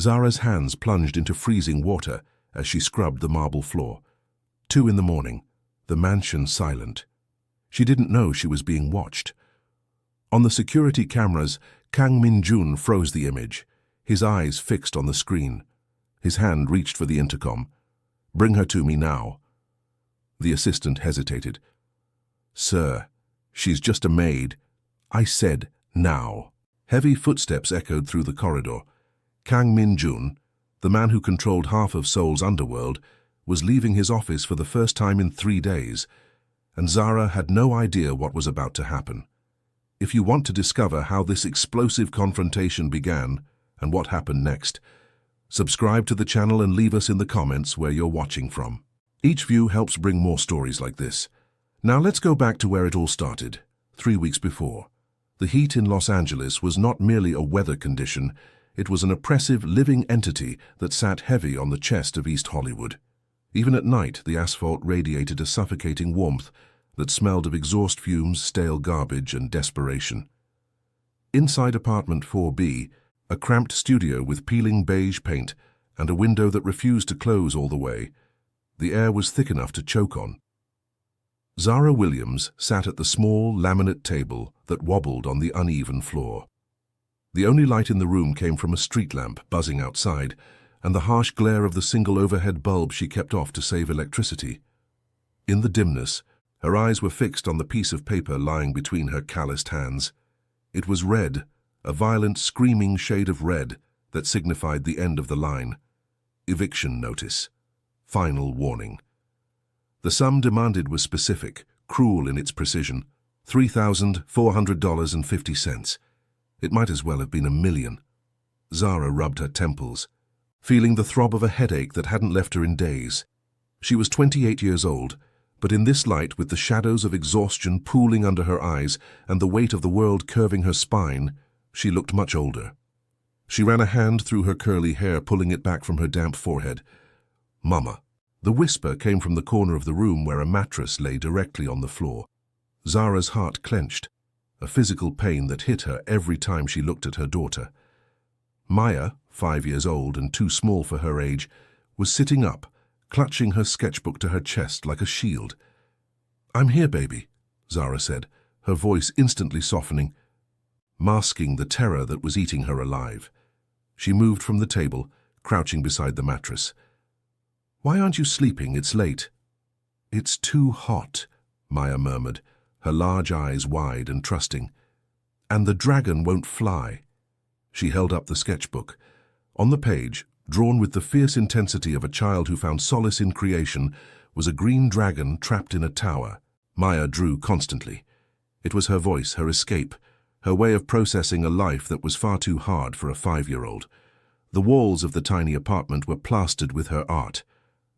Zara's hands plunged into freezing water as she scrubbed the marble floor. 2 in the morning, the mansion silent. She didn't know she was being watched. On the security cameras, Kang Min-jun froze the image, his eyes fixed on the screen. His hand reached for the intercom. "Bring her to me now." The assistant hesitated. "Sir, she's just a maid." "I said now." Heavy footsteps echoed through the corridor. Kang Min-jun, the man who controlled half of Seoul's underworld, was leaving his office for the first time in 3 days, and Zara had no idea what was about to happen. If you want to discover how this explosive confrontation began and what happened next, subscribe to the channel and leave us in the comments where you're watching from. Each view helps bring more stories like this. Now let's go back to where it all started, 3 weeks before. The heat in Los Angeles was not merely a weather condition, it was an oppressive living entity that sat heavy on the chest of East Hollywood. Even at night, the asphalt radiated a suffocating warmth that smelled of exhaust fumes, stale garbage, and desperation. Inside apartment 4B, a cramped studio with peeling beige paint and a window that refused to close all the way, the air was thick enough to choke on. Zara Williams sat at the small laminate table that wobbled on the uneven floor. The only light in the room came from a street lamp buzzing outside and the harsh glare of the single overhead bulb she kept off to save electricity. In the dimness, her eyes were fixed on the piece of paper lying between her calloused hands. It was red, a violent, screaming shade of red that signified the end of the line. Eviction notice. Final warning. The sum demanded was specific, cruel in its precision. $3,400.50. It might as well have been $1 million. Zara rubbed her temples, feeling the throb of a headache that hadn't left her in days. She was 28 years old, but in this light, with the shadows of exhaustion pooling under her eyes and the weight of the world curving her spine, she looked much older. She ran a hand through her curly hair, pulling it back from her damp forehead. "Mama." The whisper came from the corner of the room where a mattress lay directly on the floor. Zara's heart clenched, a physical pain that hit her every time she looked at her daughter. Maya, 5 years old and too small for her age, was sitting up, clutching her sketchbook to her chest like a shield. "I'm here, baby," Zara said, her voice instantly softening, masking the terror that was eating her alive. She moved from the table, crouching beside the mattress. "Why aren't you sleeping? It's late." "It's too hot," Maya murmured, her large eyes wide and trusting. "And the dragon won't fly." She held up the sketchbook. On the page, drawn with the fierce intensity of a child who found solace in creation, was a green dragon trapped in a tower. Maya drew constantly. It was her voice, her escape, her way of processing a life that was far too hard for a 5-year-old. The walls of the tiny apartment were plastered with her art,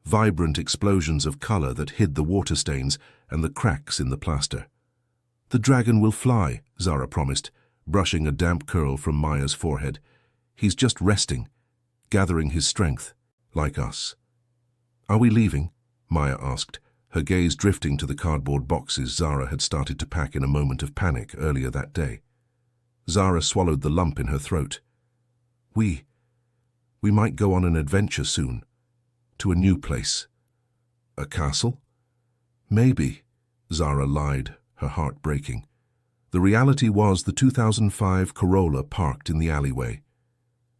vibrant explosions of color that hid the water stains and the cracks in the plaster. "The dragon will fly," Zara promised, brushing a damp curl from Maya's forehead. "He's just resting, gathering his strength, like us." "Are we leaving?" Maya asked, her gaze drifting to the cardboard boxes Zara had started to pack in a moment of panic earlier that day. Zara swallowed the lump in her throat. We might go on an adventure soon, to a new place." "A castle?" "Maybe," Zara lied, her heart breaking. The reality was the 2005 Corolla parked in the alleyway.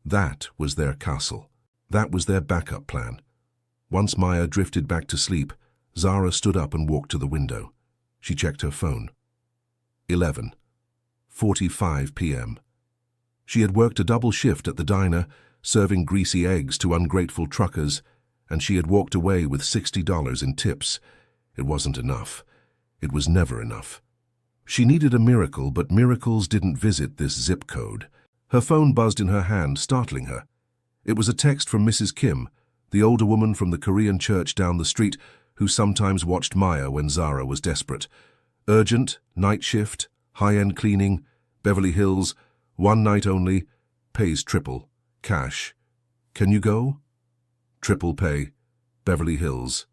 That was their castle. That was their backup plan. Once Maya drifted back to sleep, Zara stood up and walked to the window. She checked her phone. 11:45 p.m. She had worked a double shift at the diner, serving greasy eggs to ungrateful truckers, and she had walked away with $60 in tips. It wasn't enough. It was never enough. She needed a miracle, but miracles didn't visit this zip code. Her phone buzzed in her hand, startling her. It was a text from Mrs. Kim, the older woman from the Korean church down the street who sometimes watched Maya when Zara was desperate. Urgent, night shift, high-end cleaning, Beverly Hills, 1 night only, pays triple, cash. Can you go? Triple pay, Beverly Hills.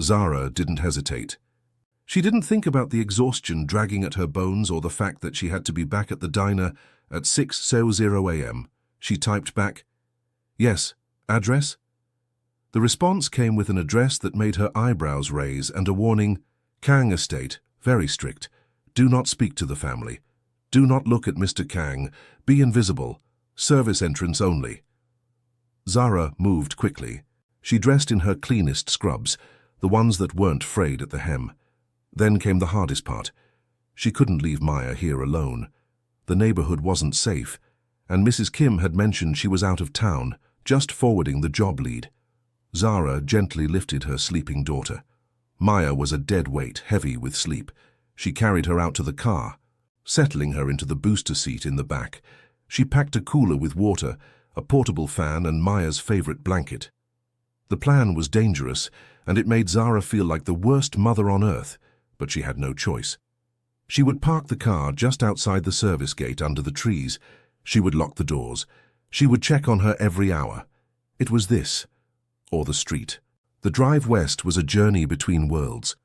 Zara didn't hesitate. She didn't think about the exhaustion dragging at her bones or the fact that she had to be back at the diner at 6:00 a.m. She typed back, Yes. Address? The response came with an address that made her eyebrows raise and a warning, Kang Estate, very strict. Do not speak to the family. Do not look at Mr. Kang. Be invisible. Service entrance only. Zara moved quickly. She dressed in her cleanest scrubs, the ones that weren't frayed at the hem. Then came the hardest part. She couldn't leave Maya here alone. The neighborhood wasn't safe, and Mrs. Kim had mentioned she was out of town, just forwarding the job lead. Zara gently lifted her sleeping daughter. Maya was a dead weight, heavy with sleep. She carried her out to the car, settling her into the booster seat in the back. She packed a cooler with water, a portable fan, and Maya's favorite blanket. The plan was dangerous, and it made Zara feel like the worst mother on earth, but she had no choice. She would park the car just outside the service gate under the trees. She would lock the doors. She would check on her every hour. It was this, or the street. The drive west was a journey between worlds.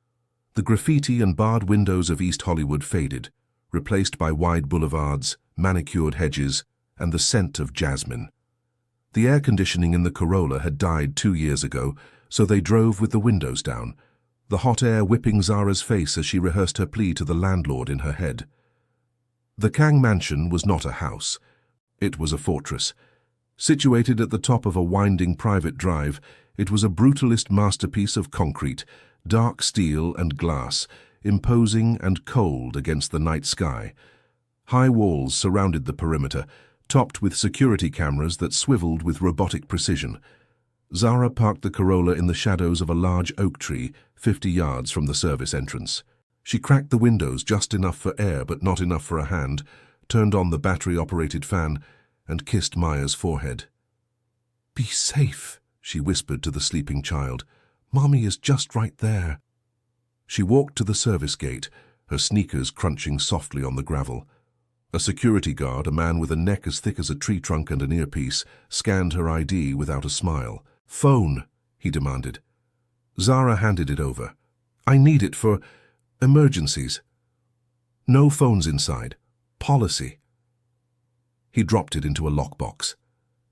The graffiti and barred windows of East Hollywood faded, replaced by wide boulevards, manicured hedges, and the scent of jasmine. The air conditioning in the Corolla had died 2 years ago, so they drove with the windows down, the hot air whipping Zara's face as she rehearsed her plea to the landlord in her head. The Kang Mansion was not a house. It was a fortress. Situated at the top of a winding private drive, it was a brutalist masterpiece of concrete, dark steel and glass, imposing and cold against the night sky. High walls surrounded the perimeter, topped with security cameras that swiveled with robotic precision. Zara parked the Corolla in the shadows of a large oak tree, 50 yards from the service entrance. She cracked the windows just enough for air but not enough for a hand, turned on the battery-operated fan, and kissed Maya's forehead. "Be safe," she whispered to the sleeping child. "Mommy is just right there." She walked to the service gate, her sneakers crunching softly on the gravel. A security guard, a man with a neck as thick as a tree trunk and an earpiece, scanned her ID without a smile. "Phone," he demanded. Zara handed it over. "I need it for emergencies." "No phones inside. Policy." He dropped it into a lockbox.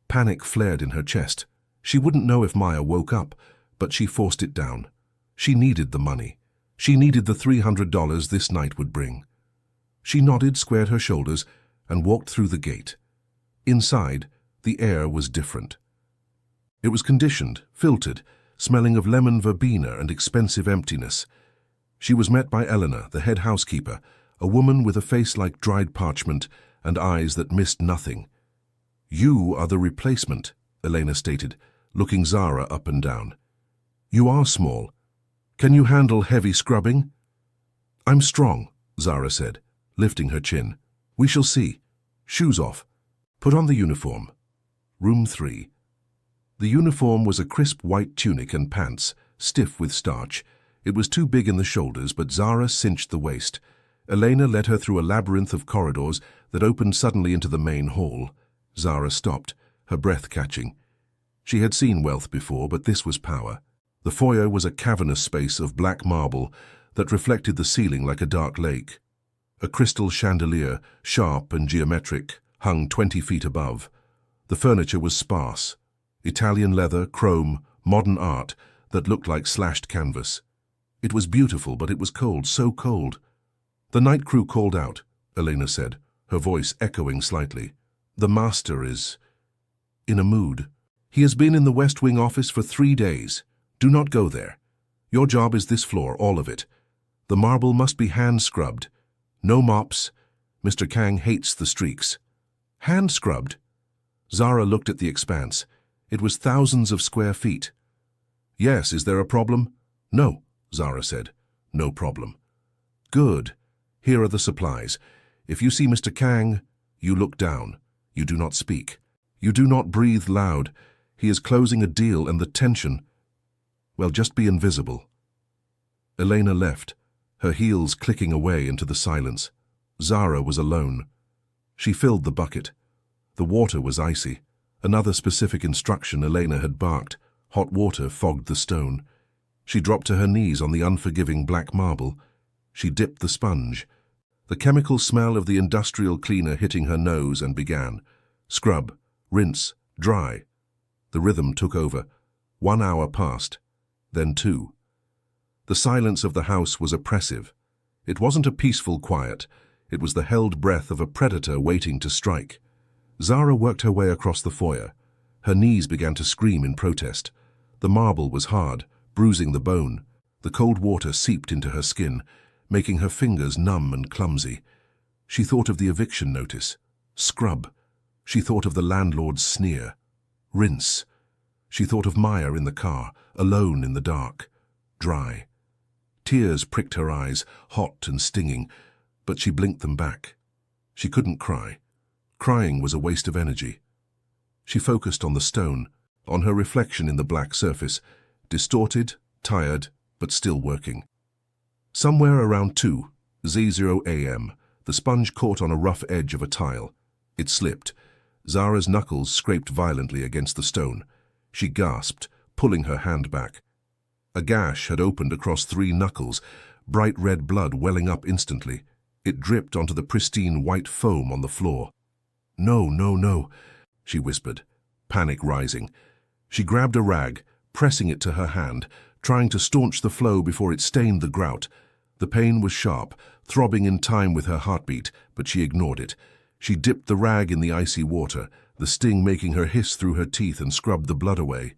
Panic flared in her chest. She wouldn't know if Maya woke up, but she forced it down. She needed the money. She needed the $300 this night would bring. She nodded, squared her shoulders, and walked through the gate. Inside, the air was different. It was conditioned, filtered, smelling of lemon verbena and expensive emptiness. She was met by Eleanor, the head housekeeper, a woman with a face like dried parchment and eyes that missed nothing. "You are the replacement," Elena stated, looking Zara up and down. "You are small. Can you handle heavy scrubbing?" "I'm strong," Zara said, lifting her chin. "We shall see. Shoes off. Put on the uniform." Room 3. The uniform was a crisp white tunic and pants, stiff with starch. It was too big in the shoulders, but Zara cinched the waist. Elena led her through a labyrinth of corridors that opened suddenly into the main hall. Zara stopped, her breath catching. She had seen wealth before, but this was power. The foyer was a cavernous space of black marble that reflected the ceiling like a dark lake. A crystal chandelier, sharp and geometric, hung 20 feet above. The furniture was sparse. Italian leather, chrome, modern art that looked like slashed canvas. It was beautiful, but it was cold, so cold. "The night crew called out," Elena said, her voice echoing slightly. "The master is in a mood. He has been in the West Wing office for 3 days. Do not go there. Your job is this floor, all of it. The marble must be hand-scrubbed. No mops. Mr. Kang hates the streaks." "Hand-scrubbed?" Zara looked at the expanse. It was thousands of square feet. "Yes, is there a problem?" "No," Zara said. "No problem." "Good. Here are the supplies. If you see Mr. Kang, you look down. You do not speak. You do not breathe loud. He is closing a deal and the tension. Well, just be invisible." Elena left, her heels clicking away into the silence. Zara was alone. She filled the bucket. The water was icy. Another specific instruction Elena had barked. Hot water fogged the stone. She dropped to her knees on the unforgiving black marble. She dipped the sponge. The chemical smell of the industrial cleaner hitting her nose and began. Scrub, rinse, dry. The rhythm took over. 1 hour passed, then 2. The silence of the house was oppressive. It wasn't a peaceful quiet. It was the held breath of a predator waiting to strike. Zara worked her way across the foyer. Her knees began to scream in protest. The marble was hard, bruising the bone. The cold water seeped into her skin, making her fingers numb and clumsy. She thought of the eviction notice. Scrub. She thought of the landlord's sneer. Rinse. She thought of Maya in the car, alone in the dark. Dry. Tears pricked her eyes, hot and stinging, but she blinked them back. She couldn't cry. Crying was a waste of energy. She focused on the stone, on her reflection in the black surface, distorted, tired, but still working. Somewhere around 2:00 a.m., the sponge caught on a rough edge of a tile. It slipped. Zara's knuckles scraped violently against the stone. She gasped, pulling her hand back. A gash had opened across 3 knuckles, bright red blood welling up instantly. It dripped onto the pristine white foam on the floor. "No, no, no," she whispered, panic rising. She grabbed a rag, pressing it to her hand, trying to staunch the flow before it stained the grout. The pain was sharp, throbbing in time with her heartbeat, but she ignored it. She dipped the rag in the icy water, the sting making her hiss through her teeth and scrubbed the blood away.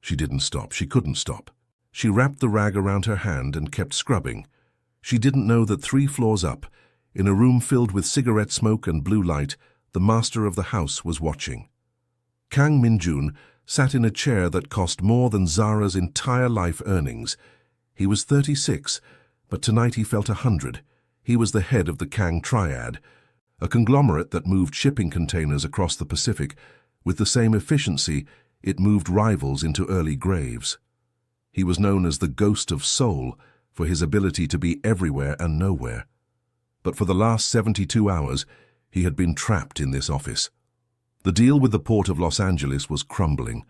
She didn't stop. She couldn't stop. She wrapped the rag around her hand and kept scrubbing. She didn't know that 3 floors up, in a room filled with cigarette smoke and blue light, the master of the house was watching. Kang Min-jun sat in a chair that cost more than Zara's entire life earnings. He was 36, but tonight he felt 100. He was the head of the Kang Triad, a conglomerate that moved shipping containers across the Pacific. With the same efficiency, it moved rivals into early graves. He was known as the Ghost of Seoul for his ability to be everywhere and nowhere. But for the last 72 hours, he had been trapped in this office. The deal with the port of Los Angeles was crumbling.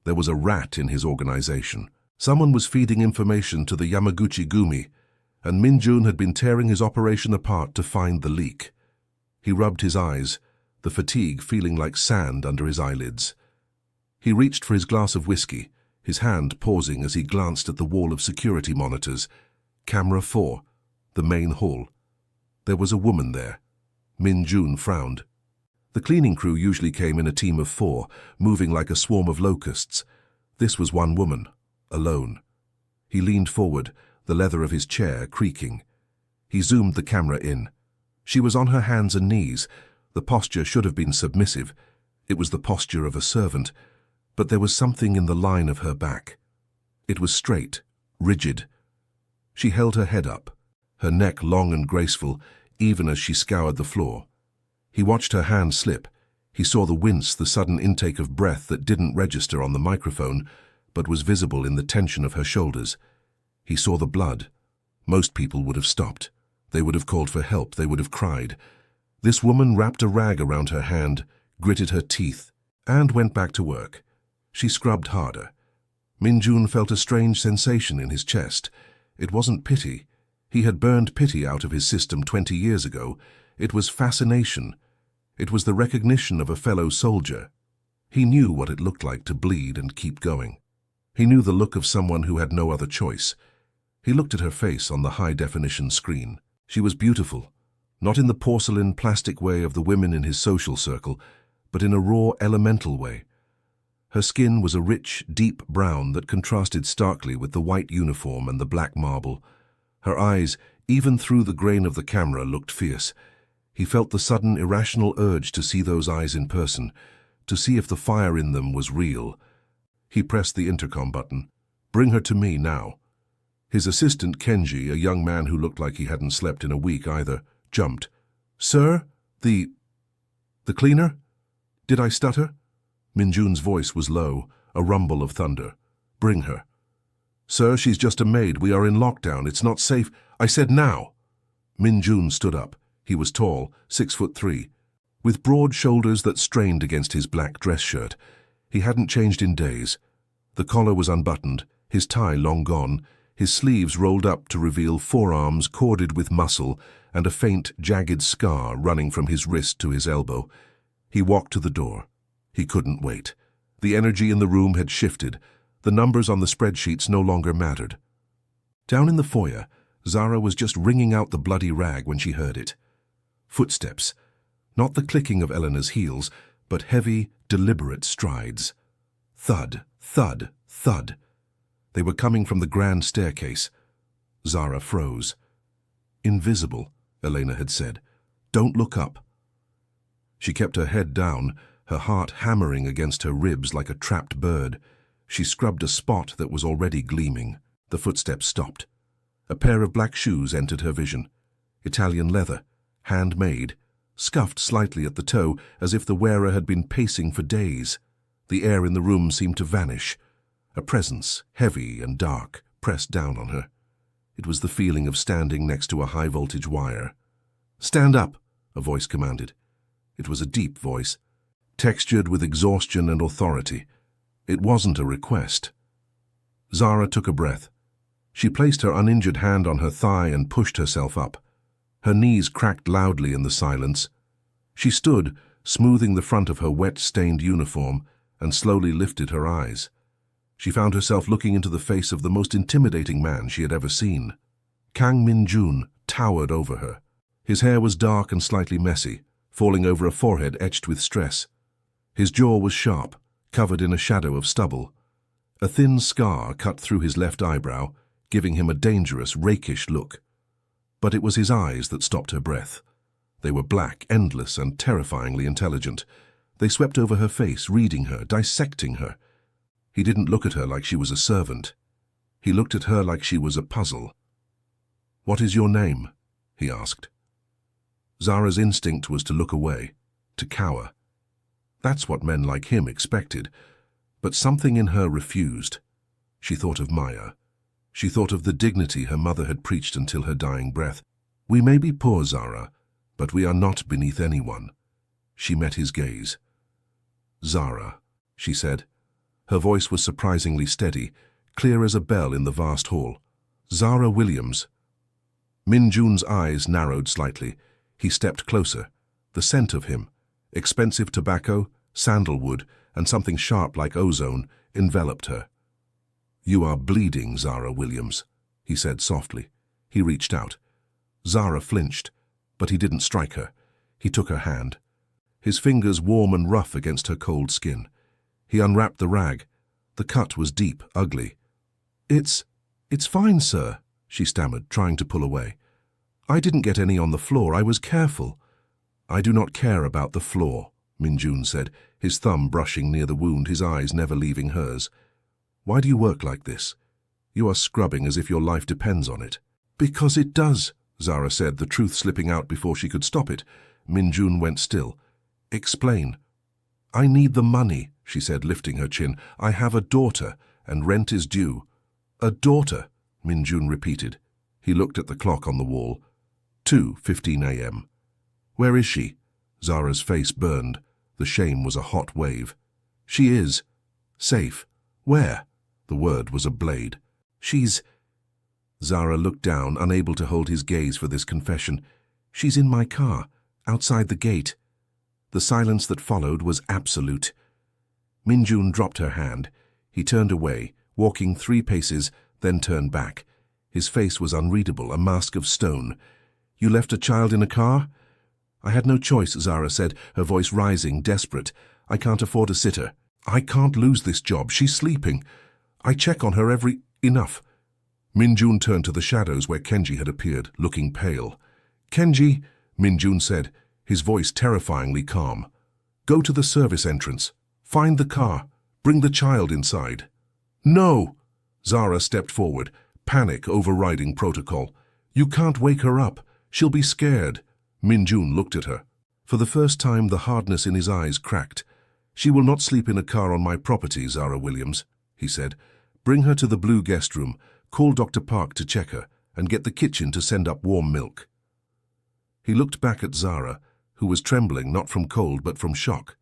There was a rat in his organization. Someone was feeding information to the Yamaguchi Gumi, and Min-jun had been tearing his operation apart to find the leak. He rubbed his eyes, the fatigue feeling like sand under his eyelids. He reached for his glass of whiskey, his hand pausing as he glanced at the wall of security monitors. Camera 4, the main hall. There was a woman there. Min-jun frowned. The cleaning crew usually came in a team of 4, moving like a swarm of locusts. This was one woman, alone. He leaned forward, the leather of his chair creaking. He zoomed the camera in. She was on her hands and knees. The posture should have been submissive. It was the posture of a servant, but there was something in the line of her back. It was straight, rigid. She held her head up, her neck long and graceful, even as she scoured the floor. He watched her hand slip. He saw the wince, the sudden intake of breath that didn't register on the microphone, but was visible in the tension of her shoulders. He saw the blood. Most people would have stopped. They would have called for help. They would have cried. This woman wrapped a rag around her hand, gritted her teeth, and went back to work. She scrubbed harder. Min-jun felt a strange sensation in his chest. It wasn't pity. He had burned pity out of his system 20 years ago. It was fascination. It was the recognition of a fellow soldier. He knew what it looked like to bleed and keep going. He knew the look of someone who had no other choice. He looked at her face on the high-definition screen. She was beautiful, not in the porcelain, plastic way of the women in his social circle, but in a raw, elemental way. Her skin was a rich, deep brown that contrasted starkly with the white uniform and the black marble. Her eyes, even through the grain of the camera, looked fierce. He felt the sudden, irrational urge to see those eyes in person, to see if the fire in them was real. He pressed the intercom button. "Bring her to me now." His assistant, Kenji, a young man who looked like he hadn't slept in a week either, jumped. "Sir? The cleaner? Did I stutter?" Min-jun's voice was low, a rumble of thunder. "Bring her." "Sir, she's just a maid. We are in lockdown. It's not safe. I said now." Min-jun stood up. He was tall, 6'3", with broad shoulders that strained against his black dress shirt. He hadn't changed in days. The collar was unbuttoned, his tie long gone, his sleeves rolled up to reveal forearms corded with muscle and a faint, jagged scar running from his wrist to his elbow. He walked to the door. He couldn't wait. The energy in the room had shifted. The numbers on the spreadsheets no longer mattered. Down in the foyer, Zara was just wringing out the bloody rag when she heard it. Footsteps. Not the clicking of Eleanor's heels, but heavy, deliberate strides. Thud, thud, thud. They were coming from the grand staircase. Zara froze. "Invisible," Elena had said. "Don't look up." She kept her head down, her heart hammering against her ribs like a trapped bird. She scrubbed a spot that was already gleaming. The footsteps stopped. A pair of black shoes entered her vision. Italian leather, handmade, scuffed slightly at the toe as if the wearer had been pacing for days. The air in the room seemed to vanish. A presence, heavy and dark, pressed down on her. It was the feeling of standing next to a high-voltage wire. "Stand up," a voice commanded. It was a deep voice, textured with exhaustion and authority. It wasn't a request. Zara took a breath. She placed her uninjured hand on her thigh and pushed herself up. Her knees cracked loudly in the silence. She stood, smoothing the front of her wet-stained uniform, and slowly lifted her eyes. She found herself looking into the face of the most intimidating man she had ever seen. Kang Min-jun towered over her. His hair was dark and slightly messy, falling over a forehead etched with stress. His jaw was sharp, covered in a shadow of stubble. A thin scar cut through his left eyebrow, giving him a dangerous, rakish look. But it was his eyes that stopped her breath. They were black, endless, and terrifyingly intelligent. They swept over her face, reading her, dissecting her. He didn't look at her like she was a servant. He looked at her like she was a puzzle. "What is your name?" he asked. Zara's instinct was to look away, to cower. That's what men like him expected. But something in her refused. She thought of Maya. She thought of the dignity her mother had preached until her dying breath. "We may be poor, Zara, but we are not beneath anyone." She met his gaze. "Zara," she said. Her voice was surprisingly steady, clear as a bell in the vast hall. "Zara Williams." Min-jun's eyes narrowed slightly. He stepped closer. The scent of him, expensive tobacco, sandalwood, and something sharp like ozone, enveloped her. "You are bleeding, Zara Williams," he said softly. He reached out. Zara flinched, but he didn't strike her. He took her hand. His fingers warm and rough against her cold skin. He unwrapped the rag. The cut was deep, ugly. It's fine, sir," she stammered, trying to pull away. "I didn't get any on the floor. I was careful." "I do not care about the floor," Min-jun said, his thumb brushing near the wound, his eyes never leaving hers. "Why do you work like this? You are scrubbing as if your life depends on it." "Because it does," Zara said, the truth slipping out before she could stop it. Min-jun went still. "Explain." "I need the money," she said, lifting her chin. "I have a daughter, and rent is due." "A daughter," Min-jun repeated. He looked at the clock on the wall. 2:15 a.m. "Where is she?" Zara's face burned. The shame was a hot wave. "She is. Safe. Where?" The word was a blade. "She's—" Zara looked down, unable to hold his gaze for this confession. "She's in my car, outside the gate." The silence that followed was absolute. Min-jun dropped her hand. He turned away, walking 3 paces, then turned back. His face was unreadable, a mask of stone. "You left a child in a car?" "I had no choice," Zara said, her voice rising, desperate. "I can't afford a sitter. I can't lose this job. She's sleeping. I check on her every— Enough." Min-jun turned to the shadows where Kenji had appeared, looking pale. "Kenji," Min-jun said, his voice terrifyingly calm. "Go to the service entrance. Find the car. Bring the child inside." "No!" Zara stepped forward, panic overriding protocol. "You can't wake her up. She'll be scared." Min-jun looked at her. For the first time, the hardness in his eyes cracked. "She will not sleep in a car on my property, Zara Williams," he said. "Bring her to the blue guest room, call Dr. Park to check her, and get the kitchen to send up warm milk." He looked back at Zara, who was trembling not from cold but from shock.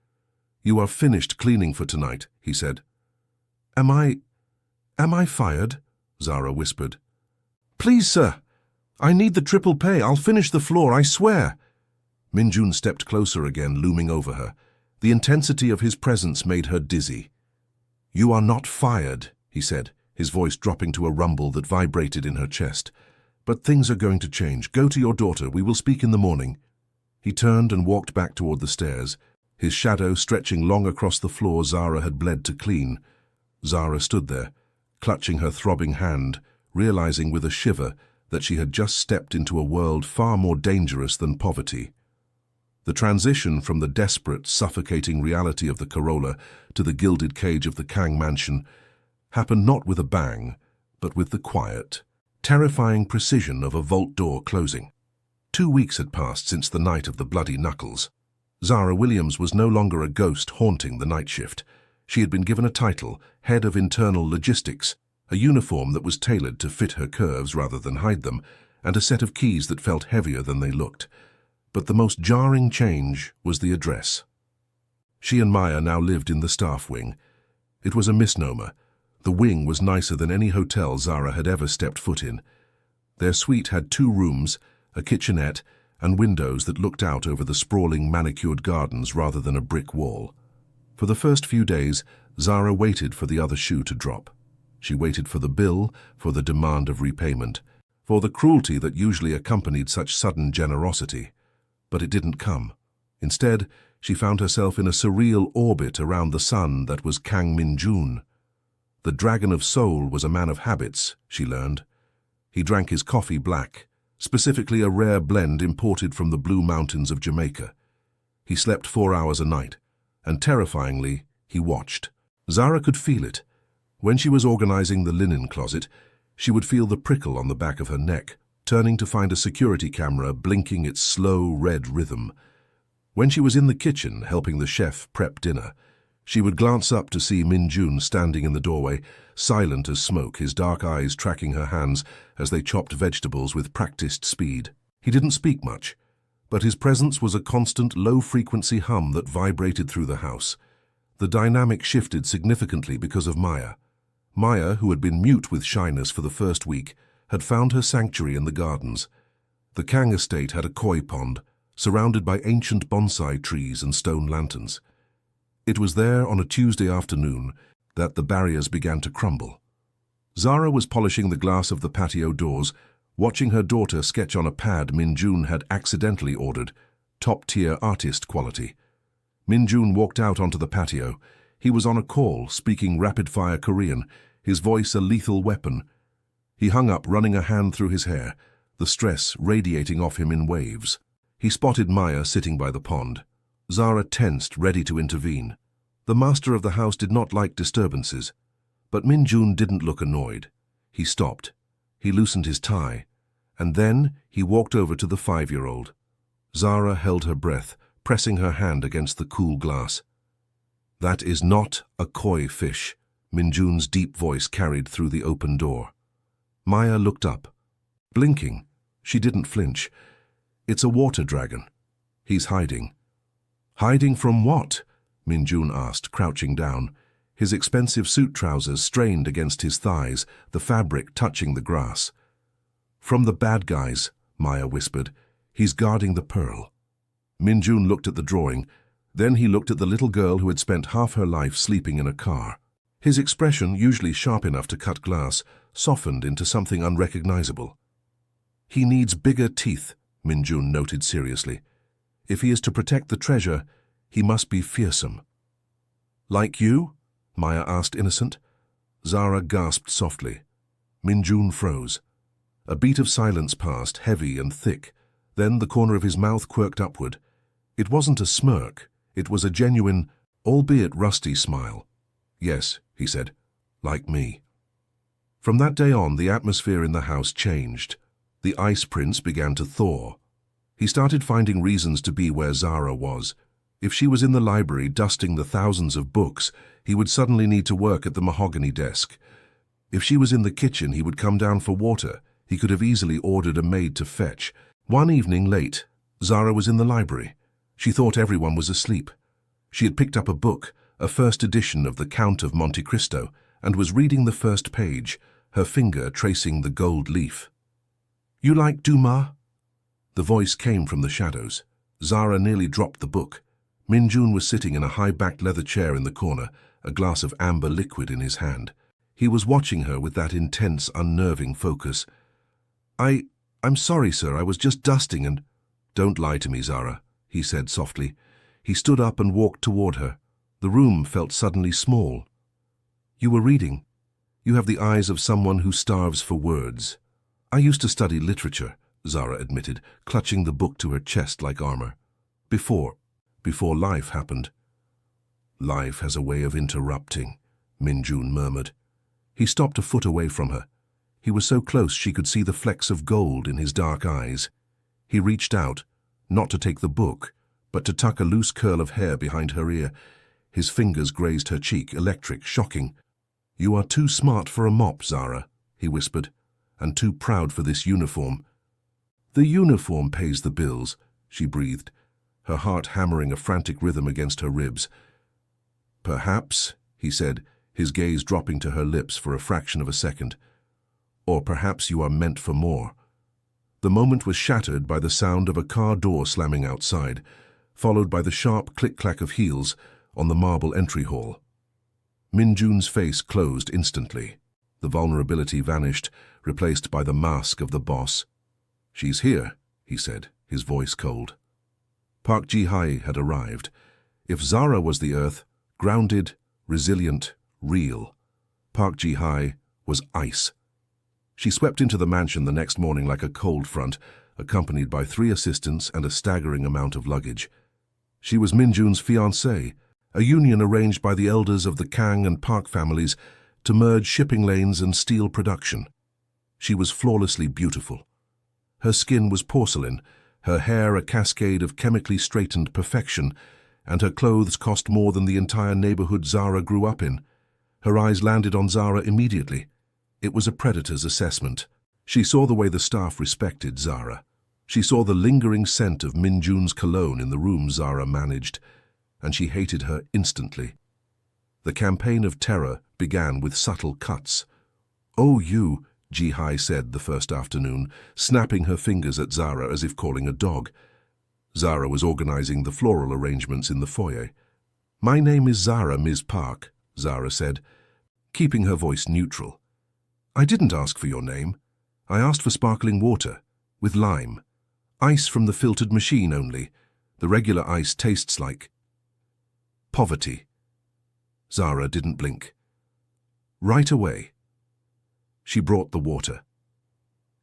"You are finished cleaning for tonight," he said. Am I fired?" Zara whispered. "Please, sir. I need the triple pay. I'll finish the floor, I swear." Min-jun stepped closer again, looming over her. The intensity of his presence made her dizzy. "You are not fired," he said, his voice dropping to a rumble that vibrated in her chest. "But things are going to change. Go to your daughter. We will speak in the morning." He turned and walked back toward the stairs, his shadow stretching long across the floor Zara had bled to clean. Zara stood there, clutching her throbbing hand, realizing with a shiver that she had just stepped into a world far more dangerous than poverty. The transition from the desperate, suffocating reality of the Corolla to the gilded cage of the Kang Mansion happened not with a bang, but with the quiet, terrifying precision of a vault door closing. 2 weeks had passed since the night of the bloody knuckles. Zara Williams was no longer a ghost haunting the night shift. She had been given a title, Head of Internal Logistics, a uniform that was tailored to fit her curves rather than hide them, and a set of keys that felt heavier than they looked. But the most jarring change was the address. She and Maya now lived in the staff wing. It was a misnomer. The wing was nicer than any hotel Zara had ever stepped foot in. Their suite had 2 rooms, a kitchenette, and windows that looked out over the sprawling manicured gardens rather than a brick wall. For the first few days, Zara waited for the other shoe to drop. She waited for the bill, for the demand of repayment, for the cruelty that usually accompanied such sudden generosity. But it didn't come. Instead, she found herself in a surreal orbit around the sun that was Kang Min-jun. The dragon of Seoul was a man of habits, she learned. He drank his coffee black, specifically a rare blend imported from the Blue Mountains of Jamaica. He slept 4 hours a night, and terrifyingly, he watched. Zara could feel it. When she was organizing the linen closet, she would feel the prickle on the back of her neck, turning to find a security camera blinking its slow red rhythm. When she was in the kitchen helping the chef prep dinner, she would glance up to see Min-jun standing in the doorway, silent as smoke, his dark eyes tracking her hands as they chopped vegetables with practiced speed. He didn't speak much, but his presence was a constant low-frequency hum that vibrated through the house. The dynamic shifted significantly because of Maya. Maya, who had been mute with shyness for the first week, had found her sanctuary in the gardens. The Kang estate had a koi pond, surrounded by ancient bonsai trees and stone lanterns. It was there on a Tuesday afternoon that the barriers began to crumble. Zara was polishing the glass of the patio doors, watching her daughter sketch on a pad Min-jun had accidentally ordered, top-tier artist quality. Min-jun walked out onto the patio. He was on a call, speaking rapid-fire Korean, his voice a lethal weapon. He hung up, running a hand through his hair, the stress radiating off him in waves. He spotted Maya sitting by the pond. Zara tensed, ready to intervene. The master of the house did not like disturbances, but Min-jun didn't look annoyed. He stopped. He loosened his tie, and then he walked over to the 5-year-old. Zara held her breath, pressing her hand against the cool glass. "That is not a koi fish," Min-jun's deep voice carried through the open door. Maya looked up. Blinking, she didn't flinch. "It's a water dragon. He's hiding." "Hiding from what?" Min-jun asked, crouching down. His expensive suit trousers strained against his thighs, the fabric touching the grass. "From the bad guys," Maya whispered. "He's guarding the pearl." Min-jun looked at the drawing. Then he looked at the little girl who had spent half her life sleeping in a car. His expression, usually sharp enough to cut glass, softened into something unrecognizable. "He needs bigger teeth," Min-jun noted seriously. "If he is to protect the treasure, he must be fearsome." "Like you?" Maya asked, innocent. Zara gasped softly. Min-jun froze. A beat of silence passed, heavy and thick. Then the corner of his mouth quirked upward. It wasn't a smirk. It was a genuine, albeit rusty smile. "Yes," he said, "like me." From that day on, the atmosphere in the house changed. The Ice Prince began to thaw. He started finding reasons to be where Zara was. If she was in the library dusting the thousands of books, he would suddenly need to work at the mahogany desk. If she was in the kitchen, he would come down for water. He could have easily ordered a maid to fetch. One evening late, Zara was in the library. She thought everyone was asleep. She had picked up a book, a first edition of The Count of Monte Cristo, and was reading the first page, her finger tracing the gold leaf. "You like Dumas?" The voice came from the shadows. Zara nearly dropped the book. Min-jun was sitting in a high-backed leather chair in the corner, a glass of amber liquid in his hand. He was watching her with that intense, unnerving focus. I'm sorry, sir, I was just dusting and— Don't lie to me, Zara, he said softly. He stood up and walked toward her. The room felt suddenly small. You were reading. You have the eyes of someone who starves for words. I used to study literature, Zara admitted, clutching the book to her chest like armor. Before life happened. Life has a way of interrupting, Min-jun murmured. He stopped a foot away from her. He was so close she could see the flecks of gold in his dark eyes. He reached out, not to take the book, but to tuck a loose curl of hair behind her ear. His fingers grazed her cheek, electric, shocking. You are too smart for a mop, Zara, he whispered, and too proud for this uniform. The uniform pays the bills, she breathed, her heart hammering a frantic rhythm against her ribs. Perhaps, he said, his gaze dropping to her lips for a fraction of a second. Or perhaps you are meant for more. The moment was shattered by the sound of a car door slamming outside, followed by the sharp click-clack of heels on the marble entry hall. Min-jun's face closed instantly. The vulnerability vanished, replaced by the mask of the boss. She's here, he said, his voice cold. Park Ji-hae had arrived. If Zara was the earth, grounded, resilient, real, Park Ji-hae was ice. She swept into the mansion the next morning like a cold front, accompanied by 3 assistants and a staggering amount of luggage. She was Min-jun's fiancée, a union arranged by the elders of the Kang and Park families to merge shipping lanes and steel production. She was flawlessly beautiful. Her skin was porcelain, her hair a cascade of chemically straightened perfection, and her clothes cost more than the entire neighborhood Zara grew up in. Her eyes landed on Zara immediately. It was a predator's assessment. She saw the way the staff respected Zara. She saw the lingering scent of Min-jun's cologne in the room Zara managed, and she hated her instantly. The campaign of terror began with subtle cuts. "Oh, you," Ji-hae said the first afternoon, snapping her fingers at Zara as if calling a dog. Zara was organizing the floral arrangements in the foyer. "My name is Zara, Ms. Park," Zara said, keeping her voice neutral. "I didn't ask for your name. I asked for sparkling water, with lime. Ice from the filtered machine only. The regular ice tastes like poverty." Zara didn't blink. "Right away." She brought the water.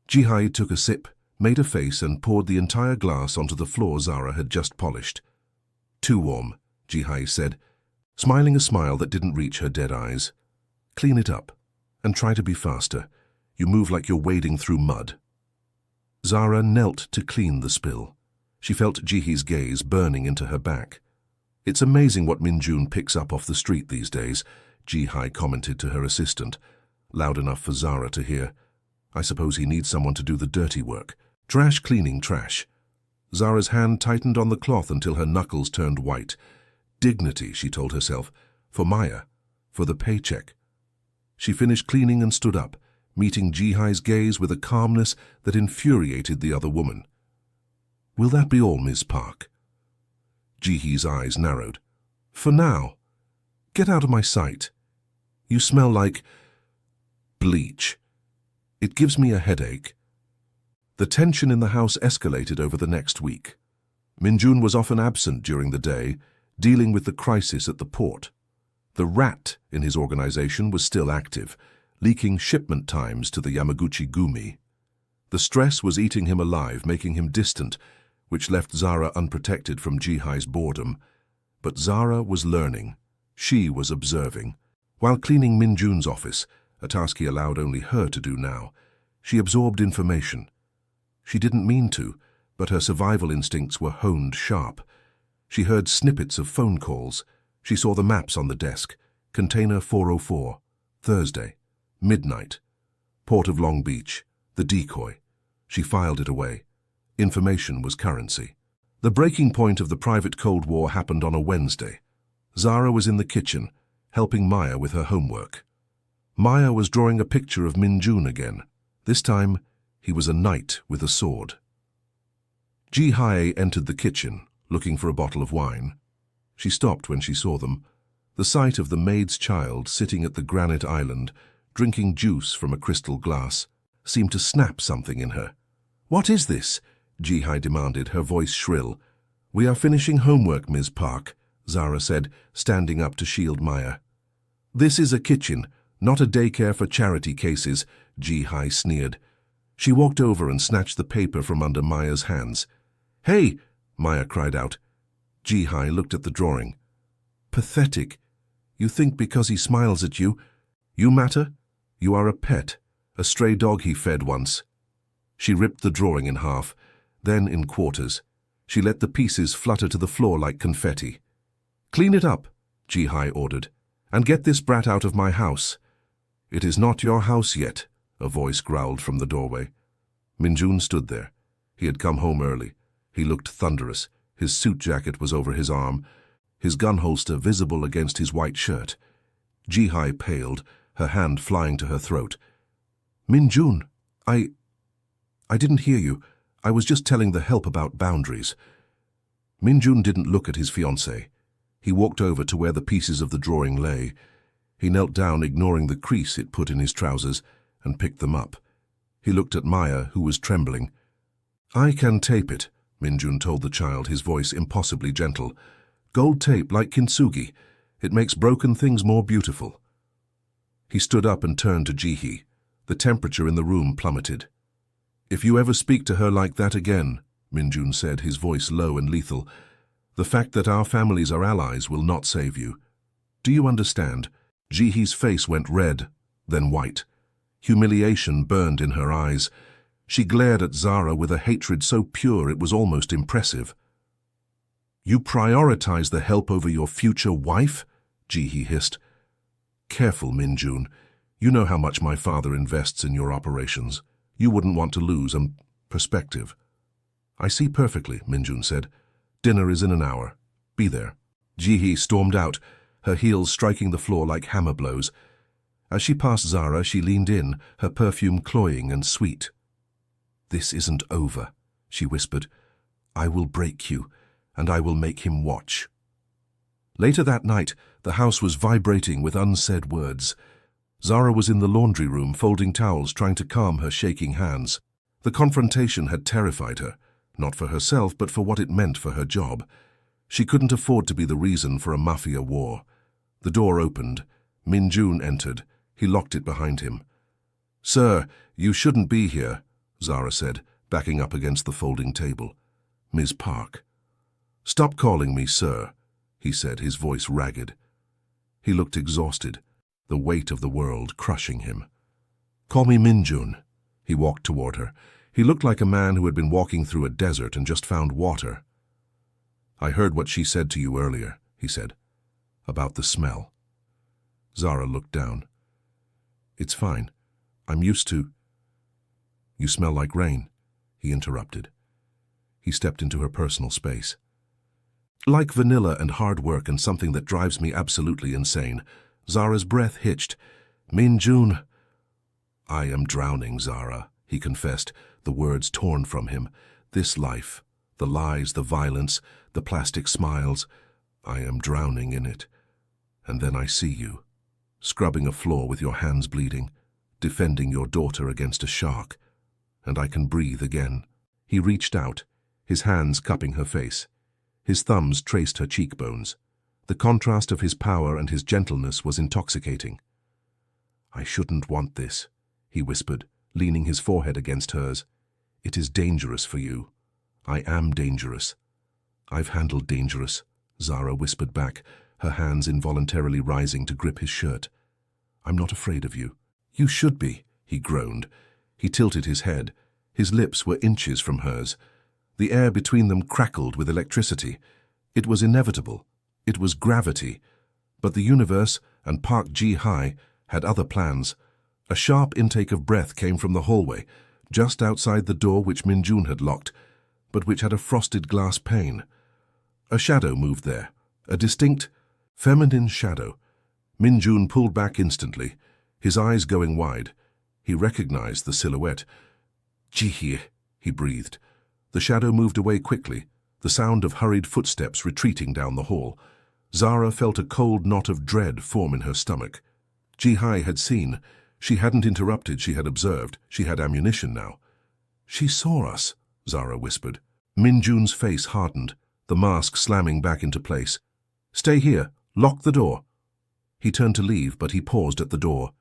Ji-hae took a sip, made a face and poured the entire glass onto the floor Zara had just polished. "Too warm," Ji-hae said, smiling a smile that didn't reach her dead eyes. "Clean it up, and try to be faster. You move like you're wading through mud." Zara knelt to clean the spill. She felt Ji-hae's gaze burning into her back. "It's amazing what Min-jun picks up off the street these days," Ji-hae commented to her assistant, loud enough for Zara to hear. "I suppose he needs someone to do the dirty work. Trash cleaning trash." Zara's hand tightened on the cloth until her knuckles turned white. Dignity, she told herself, for Maya, for the paycheck. She finished cleaning and stood up, meeting Ji-hae's gaze with a calmness that infuriated the other woman. "Will that be all, Ms. Park?" Ji-hae's eyes narrowed. "For now. Get out of my sight. You smell like bleach. It gives me a headache." The tension in the house escalated over the next week. Min-jun was often absent during the day, dealing with the crisis at the port. The rat in his organization was still active, leaking shipment times to the Yamaguchi Gumi. The stress was eating him alive, making him distant, which left Zara unprotected from Ji-hae's boredom. But Zara was learning. She was observing. While cleaning Min-jun's office, a task he allowed only her to do now, she absorbed information. She didn't mean to, but her survival instincts were honed sharp. She heard snippets of phone calls. She saw the maps on the desk. Container 404, Thursday, midnight. Port of Long Beach, the decoy. She filed it away. Information was currency. The breaking point of the private Cold War happened on a Wednesday. Zara was in the kitchen, helping Maya with her homework. Maya was drawing a picture of Min-jun again. This time, he was a knight with a sword. Ji-hae entered the kitchen, looking for a bottle of wine. She stopped when she saw them. The sight of the maid's child sitting at the granite island, drinking juice from a crystal glass, seemed to snap something in her. "What is this?" Ji-hai demanded, her voice shrill. "We are finishing homework, Ms. Park," Zara said, standing up to shield Maya. "This is a kitchen, not a daycare for charity cases," Ji-hai sneered. She walked over and snatched the paper from under Maya's hands. "Hey!" Maya cried out. Ji-hai looked at the drawing. "Pathetic. You think because he smiles at you, you matter? You are a pet, a stray dog he fed once." She ripped the drawing in half, then in quarters. She let the pieces flutter to the floor like confetti. "Clean it up," Ji-hai ordered, "and get this brat out of my house." "It is not your house yet," a voice growled from the doorway. Min-jun stood there. He had come home early. He looked thunderous. His suit jacket was over his arm, his gun holster visible against his white shirt. Ji-hai paled, her hand flying to her throat. "Min-jun, I didn't hear you. I was just telling the help about boundaries." Min-jun didn't look at his fiancée. He walked over to where the pieces of the drawing lay. He knelt down, ignoring the crease it put in his trousers, and picked them up. He looked at Maya, who was trembling. "I can tape it," Min-jun told the child, his voice impossibly gentle. "Gold tape like kintsugi. It makes broken things more beautiful." He stood up and turned to Ji-hee. The temperature in the room plummeted. "If you ever speak to her like that again," Min-jun said, his voice low and lethal, "the fact that our families are allies will not save you. Do you understand?" Ji-hee's face went red, then white. Humiliation burned in her eyes. She glared at Zara with a hatred so pure it was almost impressive. "You prioritize the help over your future wife?" Ji-hee hissed. "Careful, Min-jun. You know how much my father invests in your operations. You wouldn't want to lose perspective." "I see perfectly," Min-jun said. "Dinner is in an hour. Be there." Ji-hee stormed out, her heels striking the floor like hammer blows. As she passed Zara, she leaned in, her perfume cloying and sweet. "This isn't over," she whispered. "I will break you, and I will make him watch." Later that night, the house was vibrating with unsaid words. Zara was in the laundry room, folding towels, trying to calm her shaking hands. The confrontation had terrified her, not for herself, but for what it meant for her job. She couldn't afford to be the reason for a mafia war. The door opened. Min-jun entered. He locked it behind him. "Sir, you shouldn't be here," Zara said, backing up against the folding table. "Ms. Park." "Stop calling me sir," he said, his voice ragged. He looked exhausted, the weight of the world crushing him. "Call me Min-jun." He walked toward her. He looked like a man who had been walking through a desert and just found water. "I heard what she said to you earlier," he said, "about the smell." Zara looked down. "It's fine. I'm used to—" "You smell like rain," he interrupted. He stepped into her personal space. "Like vanilla and hard work and something that drives me absolutely insane." Zara's breath hitched. "Min-jun." "I am drowning, Zara," he confessed, the words torn from him. "This life, the lies, the violence, the plastic smiles, I am drowning in it. And then I see you, scrubbing a floor with your hands bleeding, defending your daughter against a shark, and I can breathe again." He reached out, his hands cupping her face. His thumbs traced her cheekbones. The contrast of his power and his gentleness was intoxicating. "I shouldn't want this," he whispered, leaning his forehead against hers. "It is dangerous for you. I am dangerous." "I've handled dangerous," Zara whispered back, her hands involuntarily rising to grip his shirt. "I'm not afraid of you." "You should be," he groaned. He tilted his head. His lips were inches from hers. The air between them crackled with electricity. It was inevitable. It was gravity. But the universe and Park Ji-hai had other plans. A sharp intake of breath came from the hallway, just outside the door which Min-jun had locked, but which had a frosted glass pane. A shadow moved there, a distinct, feminine shadow. Min-jun pulled back instantly, his eyes going wide. He recognized the silhouette. "Ji-hee," he breathed. The shadow moved away quickly, the sound of hurried footsteps retreating down the hall. Zara felt a cold knot of dread form in her stomach. Ji-hai had seen. She hadn't interrupted, she had observed. She had ammunition now. "She saw us," Zara whispered. Min-jun's face hardened, the mask slamming back into place. "Stay here. Lock the door." He turned to leave, but he paused at the door.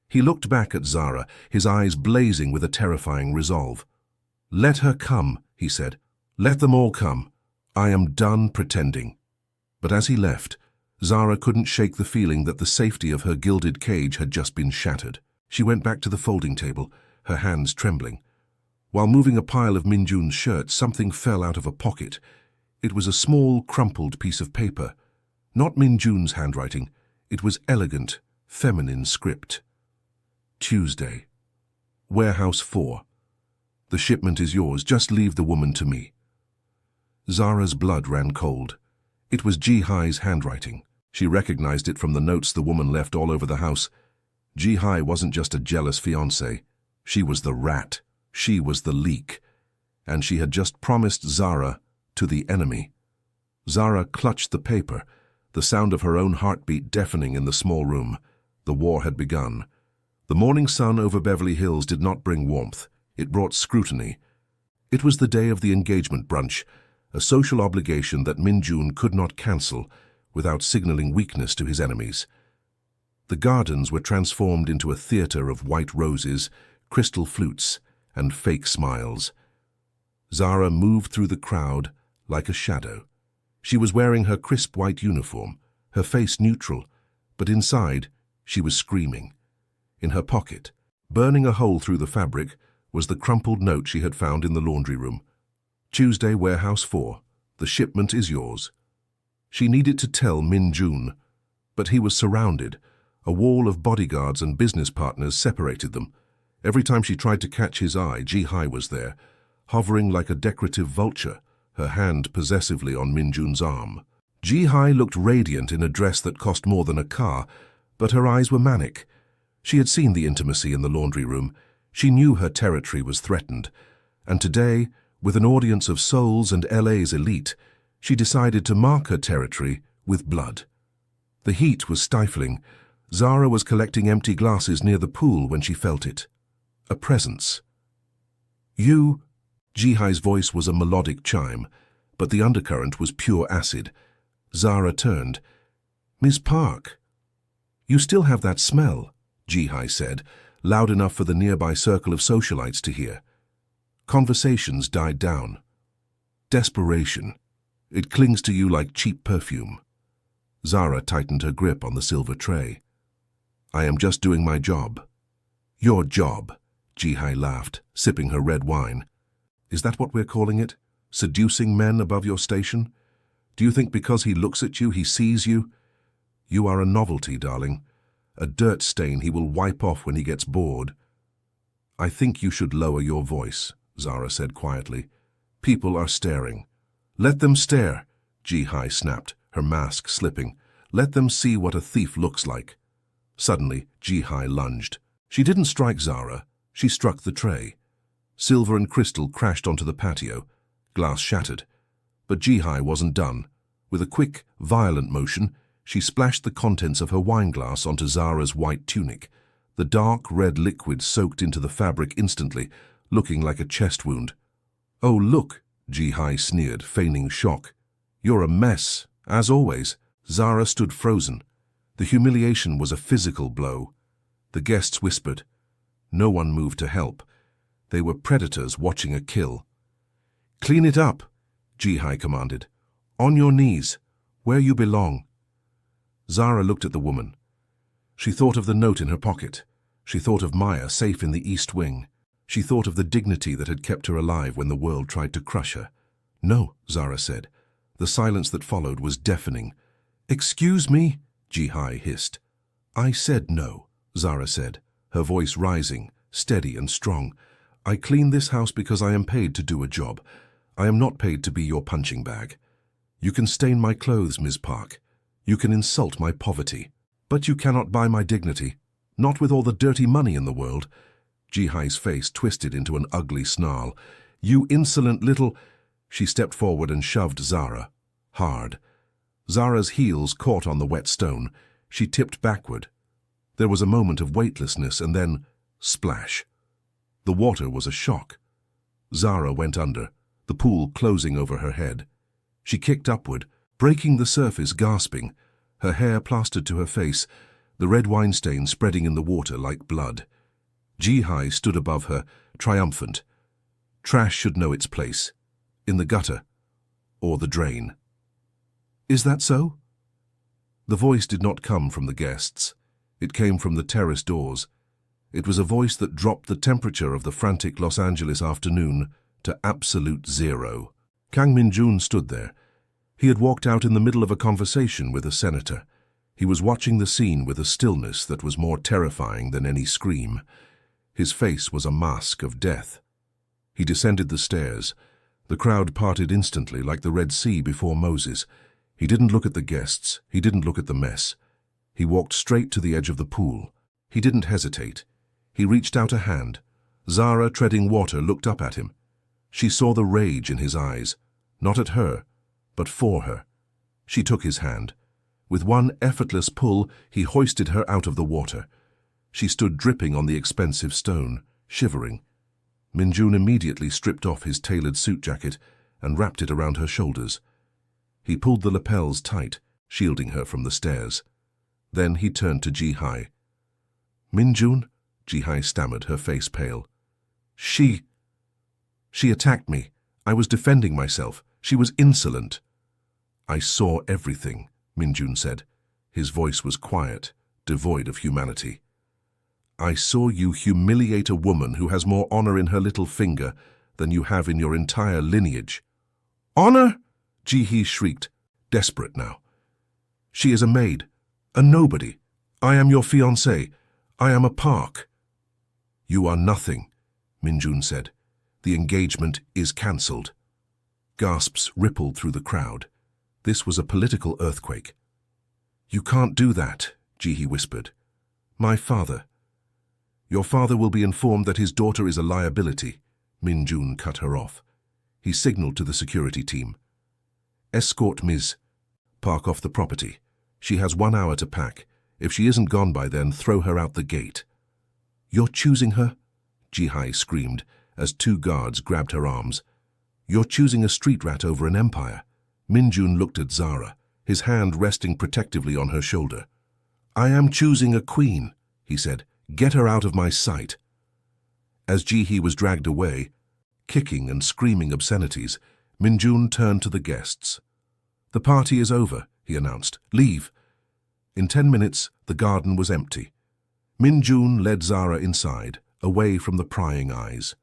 He looked back at Zara, his eyes blazing with a terrifying resolve. "Let her come," he said. "Let them all come. I am done pretending." But as he left, Zara couldn't shake the feeling that the safety of her gilded cage had just been shattered. She went back to the folding table, her hands trembling. While moving a pile of Min-jun's shirts, something fell out of a pocket. It was a small, crumpled piece of paper. Not Min-jun's handwriting. It was elegant, feminine script. Tuesday. Warehouse 4. The shipment is yours. Just leave the woman to me. Zara's blood ran cold. It was Ji-hai's handwriting. She recognized it from the notes the woman left all over the house. Ji-hai wasn't just a jealous fiancé. She was the rat. She was the leak. And she had just promised Zara to the enemy. Zara clutched the paper, the sound of her own heartbeat deafening in the small room. The war had begun. The morning sun over Beverly Hills did not bring warmth. It brought scrutiny. It was the day of the engagement brunch, a social obligation that Min-jun could not cancel without signaling weakness to his enemies. The gardens were transformed into a theater of white roses, crystal flutes, and fake smiles. Zara moved through the crowd like a shadow. She was wearing her crisp white uniform, her face neutral, but inside she was screaming. In her pocket, burning a hole through the fabric, was the crumpled note she had found in the laundry room. "Tuesday, Warehouse 4. The shipment is yours." She needed to tell Min-jun, but he was surrounded. A wall of bodyguards and business partners separated them. Every time she tried to catch his eye, Ji-hai was there, hovering like a decorative vulture, her hand possessively on Min-jun's arm. Ji-hai looked radiant in a dress that cost more than a car, but her eyes were manic. She had seen the intimacy in the laundry room. She knew her territory was threatened. And today, with an audience of Seoul's and LA's elite, she decided to mark her territory with blood. The heat was stifling. Zara was collecting empty glasses near the pool when she felt it. A presence. "You..." Ji-hai's voice was a melodic chime, but the undercurrent was pure acid. Zara turned. "Miss Park." "You still have that smell," Ji-hai said, loud enough for the nearby circle of socialites to hear. Conversations died down. "Desperation. It clings to you like cheap perfume." Zara tightened her grip on the silver tray. "I am just doing my job." "Your job," Ji-hai laughed, sipping her red wine. "Is that what we're calling it? Seducing men above your station? Do you think because he looks at you, he sees you? You are a novelty, darling. A dirt stain he will wipe off when he gets bored." "I think you should lower your voice," Zara said quietly. "People are staring." "Let them stare," Ji-hai snapped, her mask slipping. "Let them see what a thief looks like." Suddenly, Ji-hai lunged. She didn't strike Zara. She struck the tray. Silver and crystal crashed onto the patio. Glass shattered. But Ji-hai wasn't done. With a quick, violent motion, she splashed the contents of her wineglass onto Zara's white tunic. The dark red liquid soaked into the fabric instantly, looking like a chest wound. "Oh, look," Ji-hai sneered, feigning shock. "You're a mess, as always." Zara stood frozen. The humiliation was a physical blow. The guests whispered. No one moved to help. They were predators watching a kill. "Clean it up," Ji-hai commanded. "On your knees, where you belong." Zara looked at the woman. She thought of the note in her pocket. She thought of Maya safe in the East Wing. She thought of the dignity that had kept her alive when the world tried to crush her. "No," Zara said. The silence that followed was deafening. "Excuse me," Ji-hai hissed. "I said no," Zara said, her voice rising, steady and strong. "I clean this house because I am paid to do a job. I am not paid to be your punching bag. You can stain my clothes, Ms. Park. You can insult my poverty. But you cannot buy my dignity. Not with all the dirty money in the world." Ji-hai's face twisted into an ugly snarl. "You insolent little..." She stepped forward and shoved Zara. Hard. Zara's heels caught on the wet stone. She tipped backward. There was a moment of weightlessness and then splash. The water was a shock. Zara went under, the pool closing over her head. She kicked upward, breaking the surface, gasping, her hair plastered to her face, the red wine stain spreading in the water like blood. Ji-hai stood above her, triumphant. Trash should know its place. In the gutter. Or the drain. Is that so? The voice did not come from the guests. It came from the terrace doors. It was a voice that dropped the temperature of the frantic Los Angeles afternoon to absolute zero. Kang Min-jun stood there. He had walked out in the middle of a conversation with a senator. He was watching the scene with a stillness that was more terrifying than any scream. His face was a mask of death. He descended the stairs. The crowd parted instantly like the Red Sea before Moses. He didn't look at the guests. He didn't look at the mess. He walked straight to the edge of the pool. He didn't hesitate. He reached out a hand. Zara, treading water, looked up at him. She saw the rage in his eyes, not at her, but for her. She took his hand. With one effortless pull, he hoisted her out of the water. She stood dripping on the expensive stone, shivering. Min-jun immediately stripped off his tailored suit jacket and wrapped it around her shoulders. He pulled the lapels tight, shielding her from the stairs. Then he turned to Ji-hai. Min-jun? Ji-hai stammered, her face pale. She attacked me. I was defending myself. She was insolent. I saw everything, Min-jun said. His voice was quiet, devoid of humanity. I saw you humiliate a woman who has more honor in her little finger than you have in your entire lineage. Honor? Ji-hai shrieked, desperate now. She is a maid, a nobody. I am your fiancé. I am a park. You are nothing, Min-jun said. The engagement is cancelled. Gasps rippled through the crowd. This was a political earthquake. You can't do that, Ji-hai whispered. My father. Your father will be informed that his daughter is a liability. Min-jun cut her off. He signaled to the security team. Escort Ms. Park off the property. She has 1 hour to pack. If she isn't gone by then, throw her out the gate. You're choosing her? Ji-hai screamed as 2 guards grabbed her arms. You're choosing a street rat over an empire. Min-jun looked at Zara, his hand resting protectively on her shoulder. I am choosing a queen, he said. Get her out of my sight. As Ji-hai was dragged away, kicking and screaming obscenities, Min-jun turned to the guests. The party is over, he announced. Leave. In 10 minutes, the garden was empty. Min-jun led Zara inside, away from the prying eyes.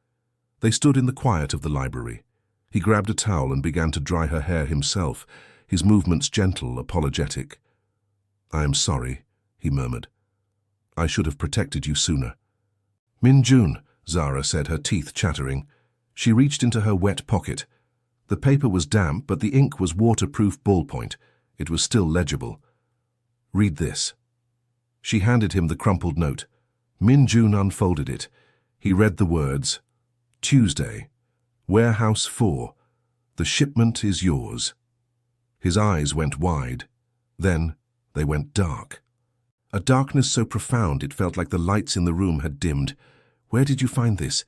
They stood in the quiet of the library. He grabbed a towel and began to dry her hair himself, his movements gentle, apologetic. I am sorry, he murmured. I should have protected you sooner. Min-jun, Zara said, her teeth chattering. She reached into her wet pocket. The paper was damp, but the ink was waterproof ballpoint. It was still legible. Read this. She handed him the crumpled note. Min-jun unfolded it. He read the words, Tuesday, Warehouse 4. The shipment is yours. His eyes went wide. Then they went dark. A darkness so profound it felt like the lights in the room had dimmed. Where did you find this?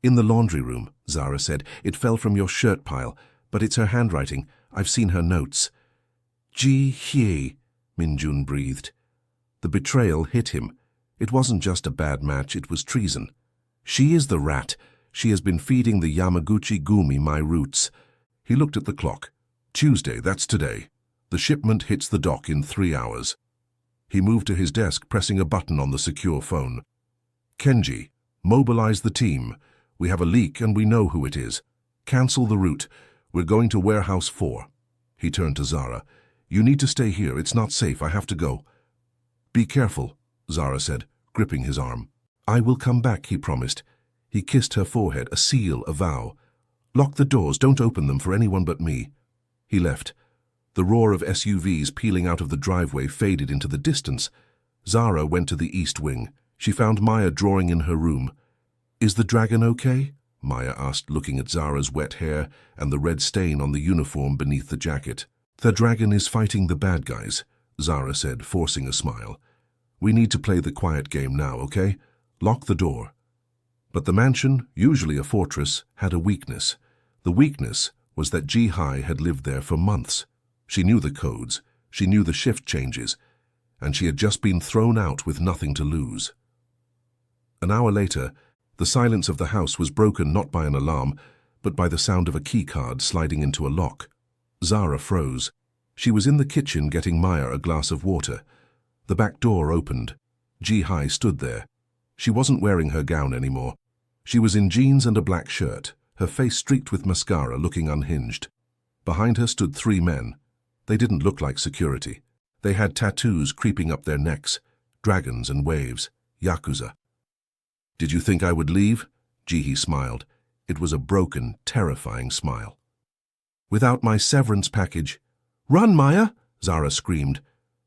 In the laundry room, Zara said. It fell from your shirt pile, but it's her handwriting. I've seen her notes. Ji-hai, Min-jun breathed. The betrayal hit him. It wasn't just a bad match, it was treason. She is the rat. She has been feeding the Yamaguchi-gumi my roots. He looked at the clock. Tuesday, that's today. The shipment hits the dock in 3 hours. He moved to his desk, pressing a button on the secure phone. Kenji, mobilize the team. We have a leak and we know who it is. Cancel the route. We're going to Warehouse 4. He turned to Zara. You need to stay here. It's not safe. I have to go. Be careful, Zara said, gripping his arm. I will come back, he promised. He kissed her forehead, a seal, a vow. Lock the doors. Don't open them for anyone but me. He left. The roar of SUVs peeling out of the driveway faded into the distance. Zara went to the east wing. She found Maya drawing in her room. Is the dragon okay? Maya asked, looking at Zara's wet hair and the red stain on the uniform beneath the jacket. The dragon is fighting the bad guys, Zara said, forcing a smile. We need to play the quiet game now, okay? Lock the door. But the mansion, usually a fortress, had a weakness. The weakness was that Ji-hai had lived there for months. She knew the codes, she knew the shift changes, and she had just been thrown out with nothing to lose. An hour later, the silence of the house was broken not by an alarm, but by the sound of a keycard sliding into a lock. Zara froze. She was in the kitchen getting Maya a glass of water. The back door opened. Ji-hai stood there. She wasn't wearing her gown anymore. She was in jeans and a black shirt, her face streaked with mascara, looking unhinged. Behind her stood 3 men. They didn't look like security. They had tattoos creeping up their necks, dragons and waves, yakuza. Did you think I would leave? Ji-hai smiled. It was a broken, terrifying smile. Without my severance package. Run, Maya! Zara screamed.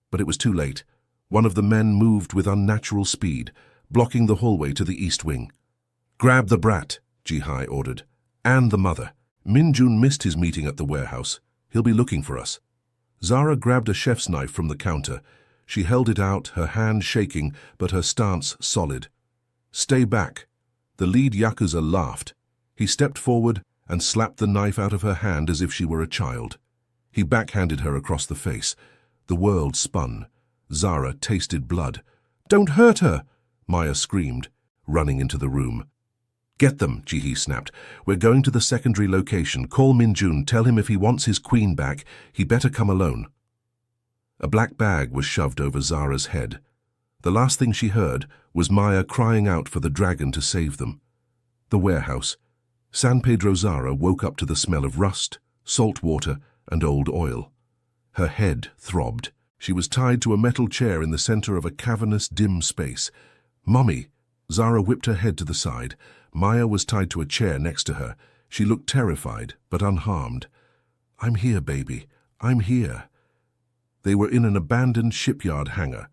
But it was too late. One of the men moved with unnatural speed, blocking the hallway to the east wing. Grab the brat, Ji-hai ordered. And the mother. Min-jun missed his meeting at the warehouse. He'll be looking for us. Zara grabbed a chef's knife from the counter. She held it out, her hand shaking, but her stance solid. Stay back. The lead yakuza laughed. He stepped forward and slapped the knife out of her hand as if she were a child. He backhanded her across the face. The world spun. Zara tasted blood. Don't hurt her! Maya screamed, running into the room. Get them, Ji-hai snapped. We're going to the secondary location. Call Min-jun. Tell him if he wants his queen back, he better come alone. A black bag was shoved over Zara's head. The last thing she heard was Maya crying out for the dragon to save them. The warehouse. San Pedro Zara woke up to the smell of rust, salt water, and old oil. Her head throbbed. She was tied to a metal chair in the center of a cavernous, dim space. Mummy! Zara whipped her head to the side. Maya was tied to a chair next to her. She looked terrified, but unharmed. I'm here, baby. I'm here. They were in an abandoned shipyard hangar.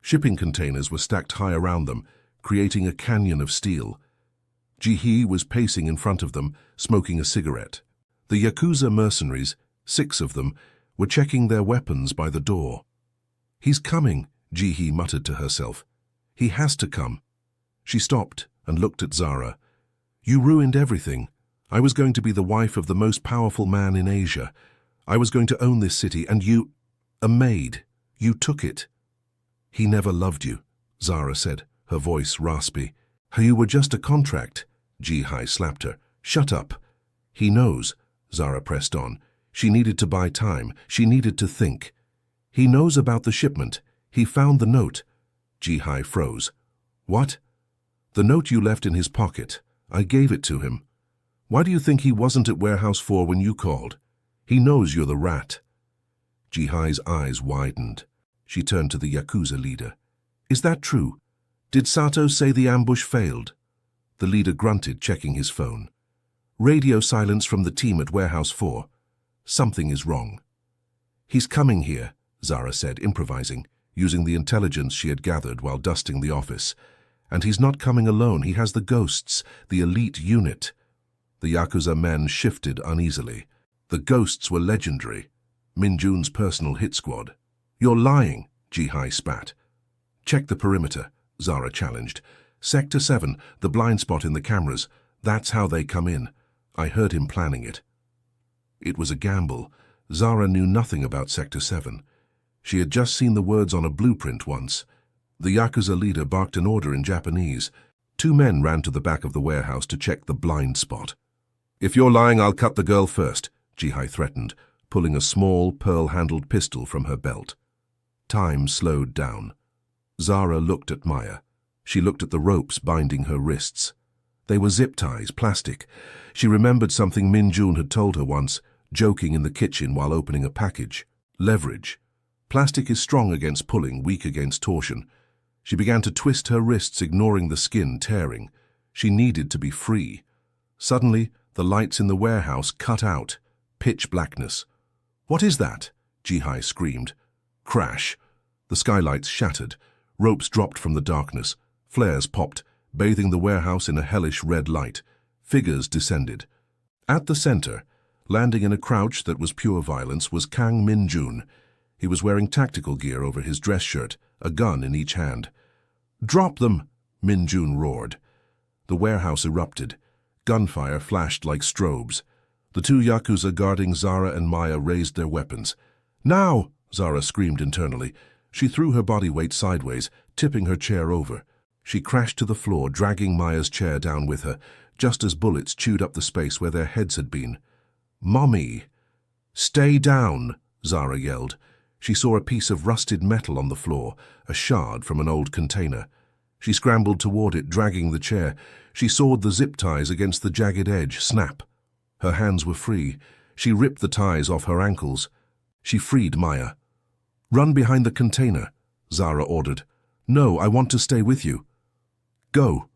Shipping containers were stacked high around them, creating a canyon of steel. Ji-hai was pacing in front of them, smoking a cigarette. The yakuza mercenaries, 6 of them, were checking their weapons by the door. He's coming, Ji-hai muttered to herself. He has to come. She stopped and looked at Zara. You ruined everything. I was going to be the wife of the most powerful man in Asia. I was going to own this city, and you... a maid. You took it. He never loved you, Zara said, her voice raspy. You were just a contract. Ji-hai slapped her. Shut up. He knows, Zara pressed on. She needed to buy time. She needed to think. He knows about the shipment. He found the note. Ji-hai froze. What? The note you left in his pocket. I gave it to him. Why do you think he wasn't at Warehouse 4 when you called? He knows you're the rat. Ji-hai's eyes widened. She turned to the yakuza leader. Is that true? Did Sato say the ambush failed? The leader grunted, checking his phone. Radio silence from the team at Warehouse 4. Something is wrong. He's coming here, Zara said, improvising, using the intelligence she had gathered while dusting the office. And he's not coming alone. He has the ghosts, the elite unit. The yakuza men shifted uneasily. The ghosts were legendary. Min-jun's personal hit squad. You're lying, Ji-hai spat. Check the perimeter, Zara challenged. Sector 7, the blind spot in the cameras. That's how they come in. I heard him planning it. It was a gamble. Zara knew nothing about Sector 7. She had just seen the words on a blueprint once. The yakuza leader barked an order in Japanese. 2 men ran to the back of the warehouse to check the blind spot. If you're lying, I'll cut the girl first, Ji-hai threatened, pulling a small, pearl-handled pistol from her belt. Time slowed down. Zara looked at Maya. She looked at the ropes binding her wrists. They were zip ties, plastic. She remembered something Min-jun had told her once, joking in the kitchen while opening a package. Leverage. Plastic is strong against pulling, weak against torsion. She began to twist her wrists, ignoring the skin tearing. She needed to be free. Suddenly, the lights in the warehouse cut out. Pitch blackness. What is that? Ji-hai screamed. Crash. The skylights shattered. Ropes dropped from the darkness. Flares popped, bathing the warehouse in a hellish red light. Figures descended. At the center, Landing in a crouch that was pure violence was Kang Min-jun. He was wearing tactical gear over his dress shirt, a gun in each hand. "Drop them!" Min-jun roared. The warehouse erupted. Gunfire flashed like strobes. The two Yakuza guarding Zara and Maya raised their weapons. "Now!" Zara screamed internally. She threw her body weight sideways, tipping her chair over. She crashed to the floor, dragging Maya's chair down with her, just as bullets chewed up the space where their heads had been. "Mommy!" "Stay down!" Zara yelled. She saw a piece of rusted metal on the floor, a shard from an old container. She scrambled toward it, dragging the chair. She sawed the zip ties against the jagged edge, snap. Her hands were free. She ripped the ties off her ankles. She freed Maya. "Run behind the container," Zara ordered. "No, I want to stay with you." "Go."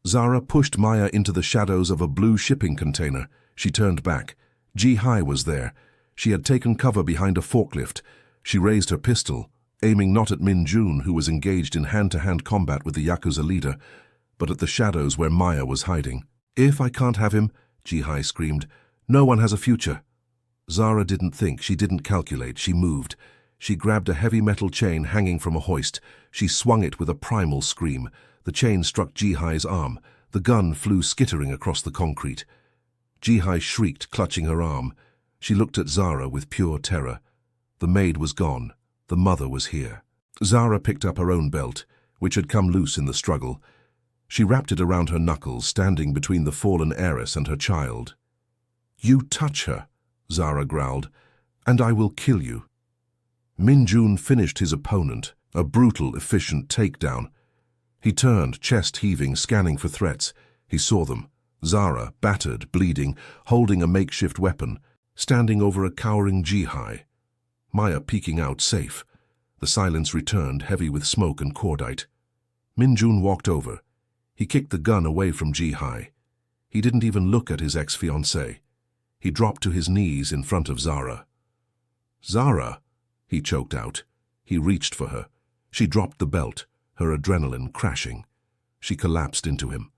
Zara pushed Maya into the shadows of a blue shipping container. She turned back. Ji-hai was there. She had taken cover behind a forklift. She raised her pistol, aiming not at Min-jun, who was engaged in hand-to-hand combat with the Yakuza leader, but at the shadows where Maya was hiding. "If I can't have him," Ji-hai screamed, "no one has a future." Zara didn't think, she didn't calculate, she moved. She grabbed a heavy metal chain hanging from a hoist. She swung it with a primal scream. The chain struck Ji-hai's arm. The gun flew skittering across the concrete. Ji-hai shrieked, clutching her arm. She looked at Zara with pure terror. The maid was gone. The mother was here. Zara picked up her own belt, which had come loose in the struggle. She wrapped it around her knuckles, standing between the fallen heiress and her child. "You touch her," Zara growled, "and I will kill you." Min-jun finished his opponent, a brutal, efficient takedown. He turned, chest heaving, scanning for threats. He saw them. Zara, battered, bleeding, holding a makeshift weapon, standing over a cowering Ji-hai. Maya peeking out, safe. The silence returned, heavy with smoke and cordite. Min-jun walked over. He kicked the gun away from Ji-hai. He didn't even look at his ex-fiancée. He dropped to his knees in front of Zara. "Zara," he choked out. He reached for her. She dropped the belt, her adrenaline crashing. She collapsed into him.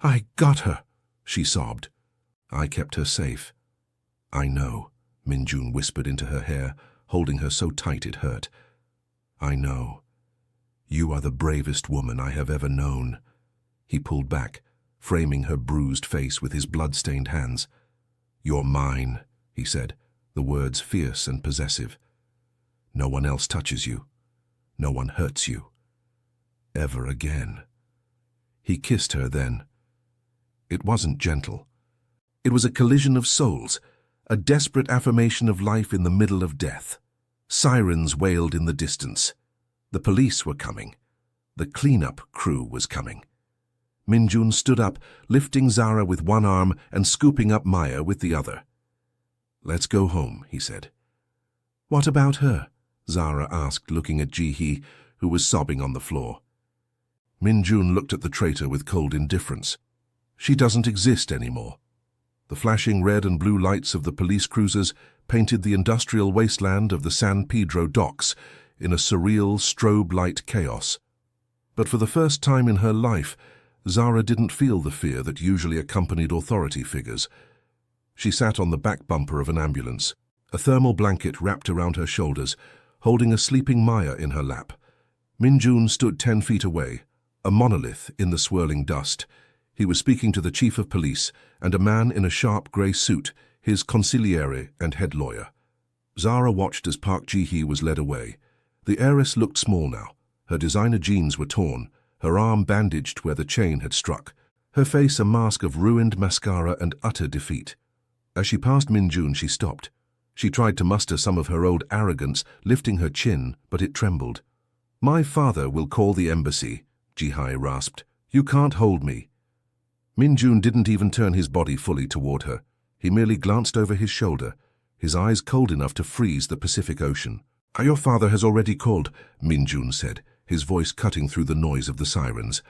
"I got her," she sobbed. "I kept her safe." "I know," Min-jun whispered into her hair, holding her so tight it hurt. "I know. You are the bravest woman I have ever known." He pulled back, framing her bruised face with his blood-stained hands. "You're mine," he said, the words fierce and possessive. "No one else touches you. No one hurts you. Ever again." He kissed her then. It wasn't gentle. It was a collision of souls, a desperate affirmation of life in the middle of death. Sirens wailed in the distance. The police were coming. The cleanup crew was coming. Min-jun stood up, lifting Zara with one arm and scooping up Maya with the other. "Let's go home," he said. "What about her?" Zara asked, looking at Ji-hee, who was sobbing on the floor. Min-jun looked at the traitor with cold indifference. "She doesn't exist anymore." The flashing red and blue lights of the police cruisers painted the industrial wasteland of the San Pedro docks in a surreal strobe-light chaos. But for the first time in her life, Zara didn't feel the fear that usually accompanied authority figures. She sat on the back bumper of an ambulance, a thermal blanket wrapped around her shoulders, holding a sleeping Maya in her lap. Min-jun stood 10 feet away, a monolith in the swirling dust. He was speaking to the chief of police and a man in a sharp grey suit, his consigliere and head lawyer. Zara watched as Park Ji-hee was led away. The heiress looked small now. Her designer jeans were torn, her arm bandaged where the chain had struck, her face a mask of ruined mascara and utter defeat. As she passed Min-jun, she stopped. She tried to muster some of her old arrogance, lifting her chin, but it trembled. "My father will call the embassy," Ji-hai rasped. "You can't hold me." Min-jun didn't even turn his body fully toward her. He merely glanced over his shoulder, his eyes cold enough to freeze the Pacific Ocean. "Your father has already called," Min-jun said, his voice cutting through the noise of the sirens.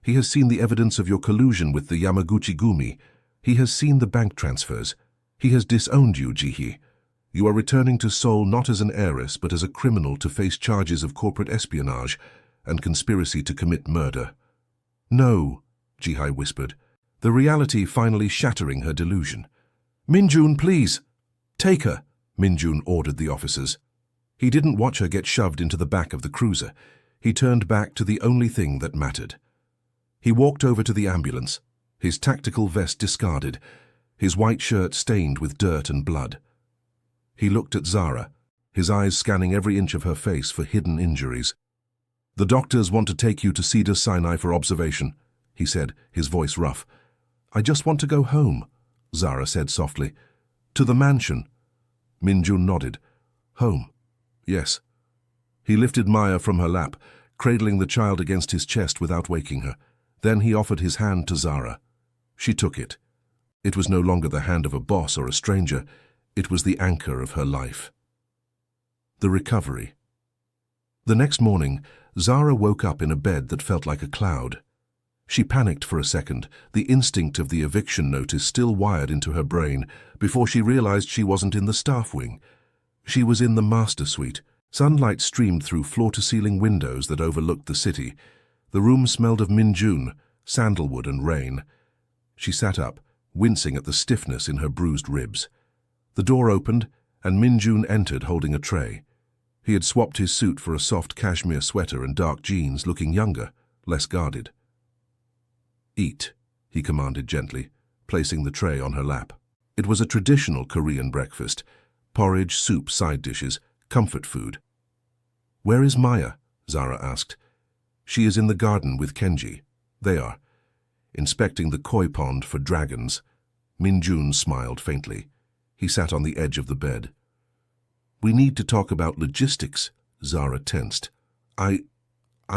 "He has seen the evidence of your collusion with the Yamaguchi-gumi. He has seen the bank transfers. He has disowned you, Ji-hee. You are returning to Seoul not as an heiress, but as a criminal to face charges of corporate espionage and conspiracy to commit murder." "No," Ji-hai whispered, the reality finally shattering her delusion. Min-jun, please! Take her, Min-jun ordered the officers. He didn't watch her get shoved into the back of the cruiser. He turned back to the only thing that mattered. He walked over to the ambulance, his tactical vest discarded, his white shirt stained with dirt and blood. He looked at Zara, his eyes scanning every inch of her face for hidden injuries. "The doctors want to take you to Cedars-Sinai for observation," he said, his voice rough. "I just want to go home," Zara said softly. "To the mansion." Min-jun nodded. "Home. Yes." He lifted Maya from her lap, cradling the child against his chest without waking her. Then he offered his hand to Zara. She took it. It was no longer the hand of a boss or a stranger. It was the anchor of her life. The recovery. The next morning, Zara woke up in a bed that felt like a cloud. She panicked for a second, the instinct of the eviction notice still wired into her brain, before she realized she wasn't in the staff wing. She was in the master suite. Sunlight streamed through floor-to-ceiling windows that overlooked the city. The room smelled of Min-jun, sandalwood and rain. She sat up, wincing at the stiffness in her bruised ribs. The door opened, and Min-jun entered holding a tray. He had swapped his suit for a soft cashmere sweater and dark jeans, looking younger, less guarded. "Eat," he commanded gently, placing the tray on her lap. It was a traditional Korean breakfast: porridge, soup, side dishes, comfort food. "Where is Maya?" Zara asked. "She is in the garden with Kenji. They are inspecting the koi pond for dragons." Min-jun smiled faintly. He sat on the edge of the bed. "We need to talk about logistics," Zara tensed. I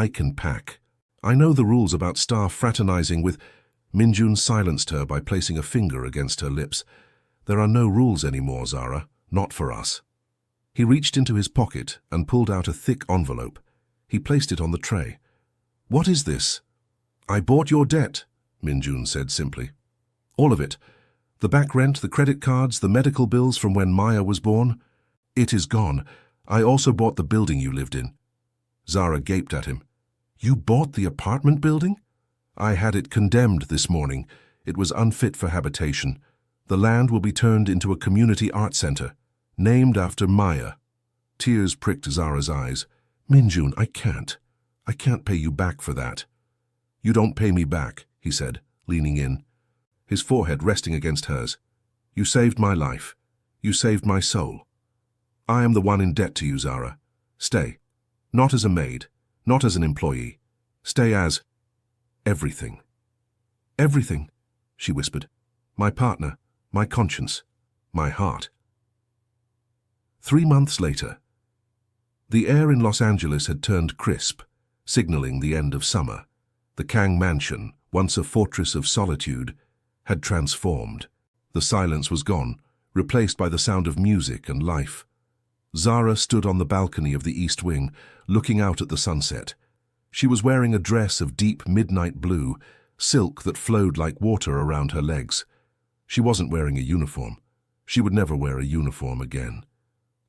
can pack. I know the rules about staff fraternizing with—" Min-jun silenced her by placing a finger against her lips. "There are no rules anymore, Zara. Not for us." He reached into his pocket and pulled out a thick envelope. He placed it on the tray. "What is this?" "I bought your debt," Min-jun said simply. "All of it. The back rent, the credit cards, the medical bills from when Maya was born. It is gone. I also bought the building you lived in." Zara gaped at him. "You bought the apartment building?" "I had it condemned this morning. It was unfit for habitation. The land will be turned into a community art center, named after Maya." Tears pricked Zara's eyes. "Min-jun, I can't pay you back for that." "You don't pay me back," he said, leaning in, his forehead resting against hers. "You saved my life. You saved my soul. I am the one in debt to you, Zara. Stay. Not as a maid, not as an employee. Stay as everything." "Everything," she whispered. "My partner, my conscience, my heart." 3 months later. The air in Los Angeles had turned crisp, signaling the end of summer. The Kang Mansion, once a fortress of solitude, had transformed. The silence was gone, replaced by the sound of music and life. Zara stood on the balcony of the East Wing, looking out at the sunset. She was wearing a dress of deep midnight blue, silk that flowed like water around her legs. She wasn't wearing a uniform. She would never wear a uniform again.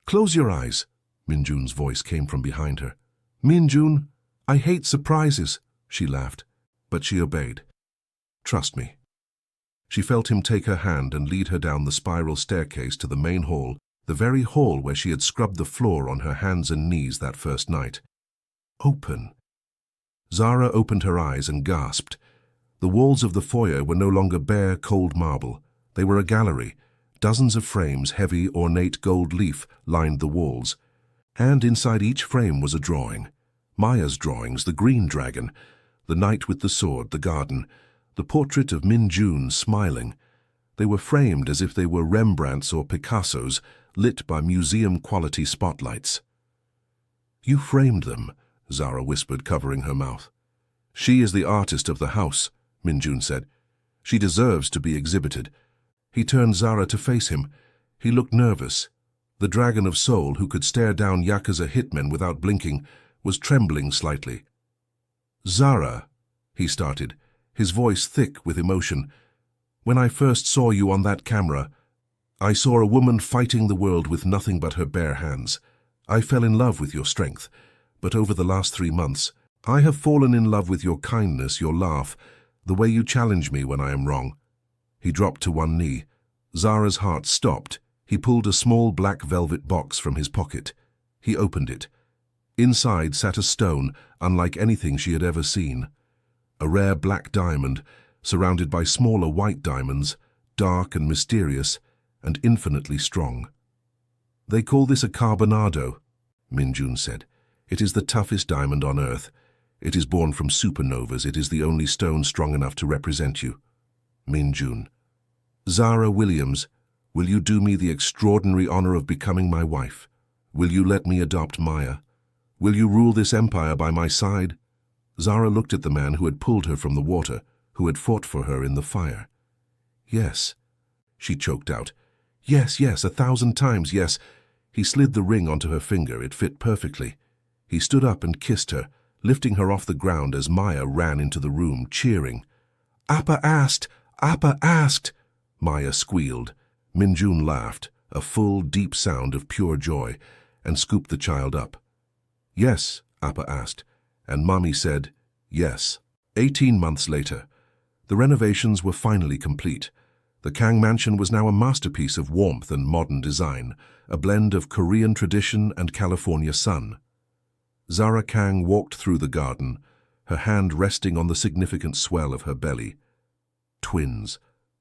"Close your eyes," Min-jun's voice came from behind her. "Min-jun, I hate surprises," she laughed, but she obeyed. "Trust me." She felt him take her hand and lead her down the spiral staircase to the main hall, the very hall where she had scrubbed the floor on her hands and knees that first night. "Open." Zara opened her eyes and gasped. The walls of the foyer were no longer bare, cold marble. They were a gallery. Dozens of frames, heavy, ornate gold leaf, lined the walls. And inside each frame was a drawing. Maya's drawings, the green dragon, the knight with the sword, the garden, the portrait of Min-jun smiling. They were framed as if they were Rembrandt's or Picasso's, lit by museum-quality spotlights. "You framed them," Zara whispered, covering her mouth. "She is the artist of the house," Min-jun said. "She deserves to be exhibited." He turned Zara to face him. He looked nervous. The dragon of Seoul, who could stare down Yakuza hitmen without blinking, was trembling slightly. "Zara," he started, his voice thick with emotion, "when I first saw you on that camera, I saw a woman fighting the world with nothing but her bare hands. I fell in love with your strength, but over the last 3 months, I have fallen in love with your kindness, your laugh, the way you challenge me when I am wrong." He dropped to one knee. Zara's heart stopped. He pulled a small black velvet box from his pocket. He opened it. Inside sat a stone unlike anything she had ever seen. A rare black diamond, surrounded by smaller white diamonds, dark and mysterious, and infinitely strong. "They call this a carbonado," Min-jun said. "It is the toughest diamond on Earth. It is born from supernovas. It is the only stone strong enough to represent you." Min-jun. "Zara Williams, will you do me the extraordinary honor of becoming my wife? Will you let me adopt Maya? Will you rule this empire by my side?" Zara looked at the man who had pulled her from the water, who had fought for her in the fire. "Yes," she choked out. "Yes, yes, 1,000 times, yes." He slid the ring onto her finger. It fit perfectly. He stood up and kissed her, lifting her off the ground as Maya ran into the room, cheering. "Appa asked! Appa asked!" Maya squealed. Min-jun laughed, a full, deep sound of pure joy, and scooped the child up. "Yes," Appa asked, and Mommy said, "Yes." 18 months later, the renovations were finally complete. The Kang Mansion was now a masterpiece of warmth and modern design, a blend of Korean tradition and California sun. Zara Kang walked through the garden, her hand resting on the significant swell of her belly. Twins.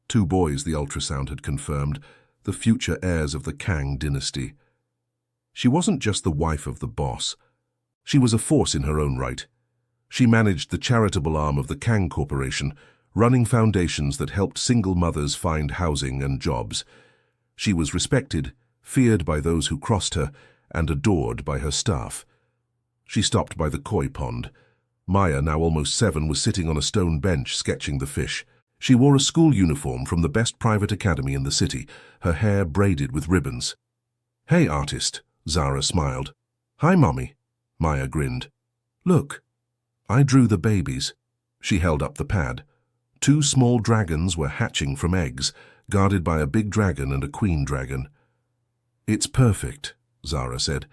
2 boys, the ultrasound had confirmed, the future heirs of the Kang dynasty. She wasn't just the wife of the boss. She was a force in her own right. She managed the charitable arm of the Kang Corporation, running foundations that helped single mothers find housing and jobs. She was respected, feared by those who crossed her, and adored by her staff. She stopped by the koi pond. Maya, now almost 7, was sitting on a stone bench sketching the fish. She wore a school uniform from the best private academy in the city, her hair braided with ribbons. "Hey, artist," Zara smiled. "Hi, Mommy," Maya grinned. "Look, I drew the babies." She held up the pad. 2 small dragons were hatching from eggs, guarded by a big dragon and a queen dragon. "It's perfect," Zara said.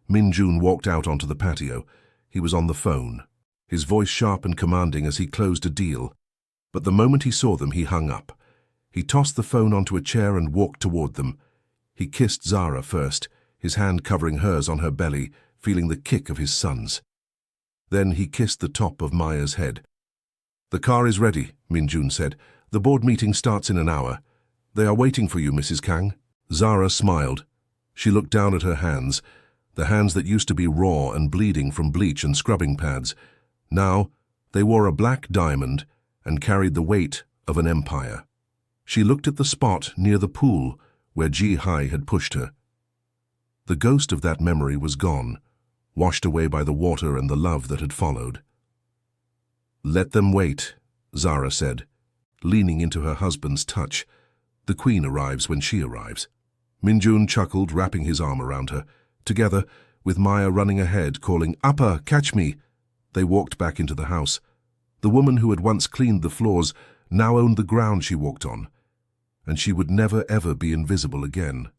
Min-jun walked out onto the patio. He was on the phone, his voice sharp and commanding as he closed a deal. But the moment he saw them, he hung up. He tossed the phone onto a chair and walked toward them. He kissed Zara first, his hand covering hers on her belly, feeling the kick of his sons. Then he kissed the top of Maya's head. "The car is ready," Min-jun said. "The board meeting starts in an hour. They are waiting for you, Mrs. Kang." Zara smiled. She looked down at her hands, the hands that used to be raw and bleeding from bleach and scrubbing pads. Now, they wore a black diamond and carried the weight of an empire. She looked at the spot near the pool where Ji-hai had pushed her. The ghost of that memory was gone, washed away by the water and the love that had followed. "Let them wait," Zara said, leaning into her husband's touch. "The queen arrives when she arrives." Min-jun chuckled, wrapping his arm around her. Together, with Maya running ahead, calling, "Appa, catch me!" they walked back into the house. The woman who had once cleaned the floors now owned the ground she walked on, and she would never ever be invisible again.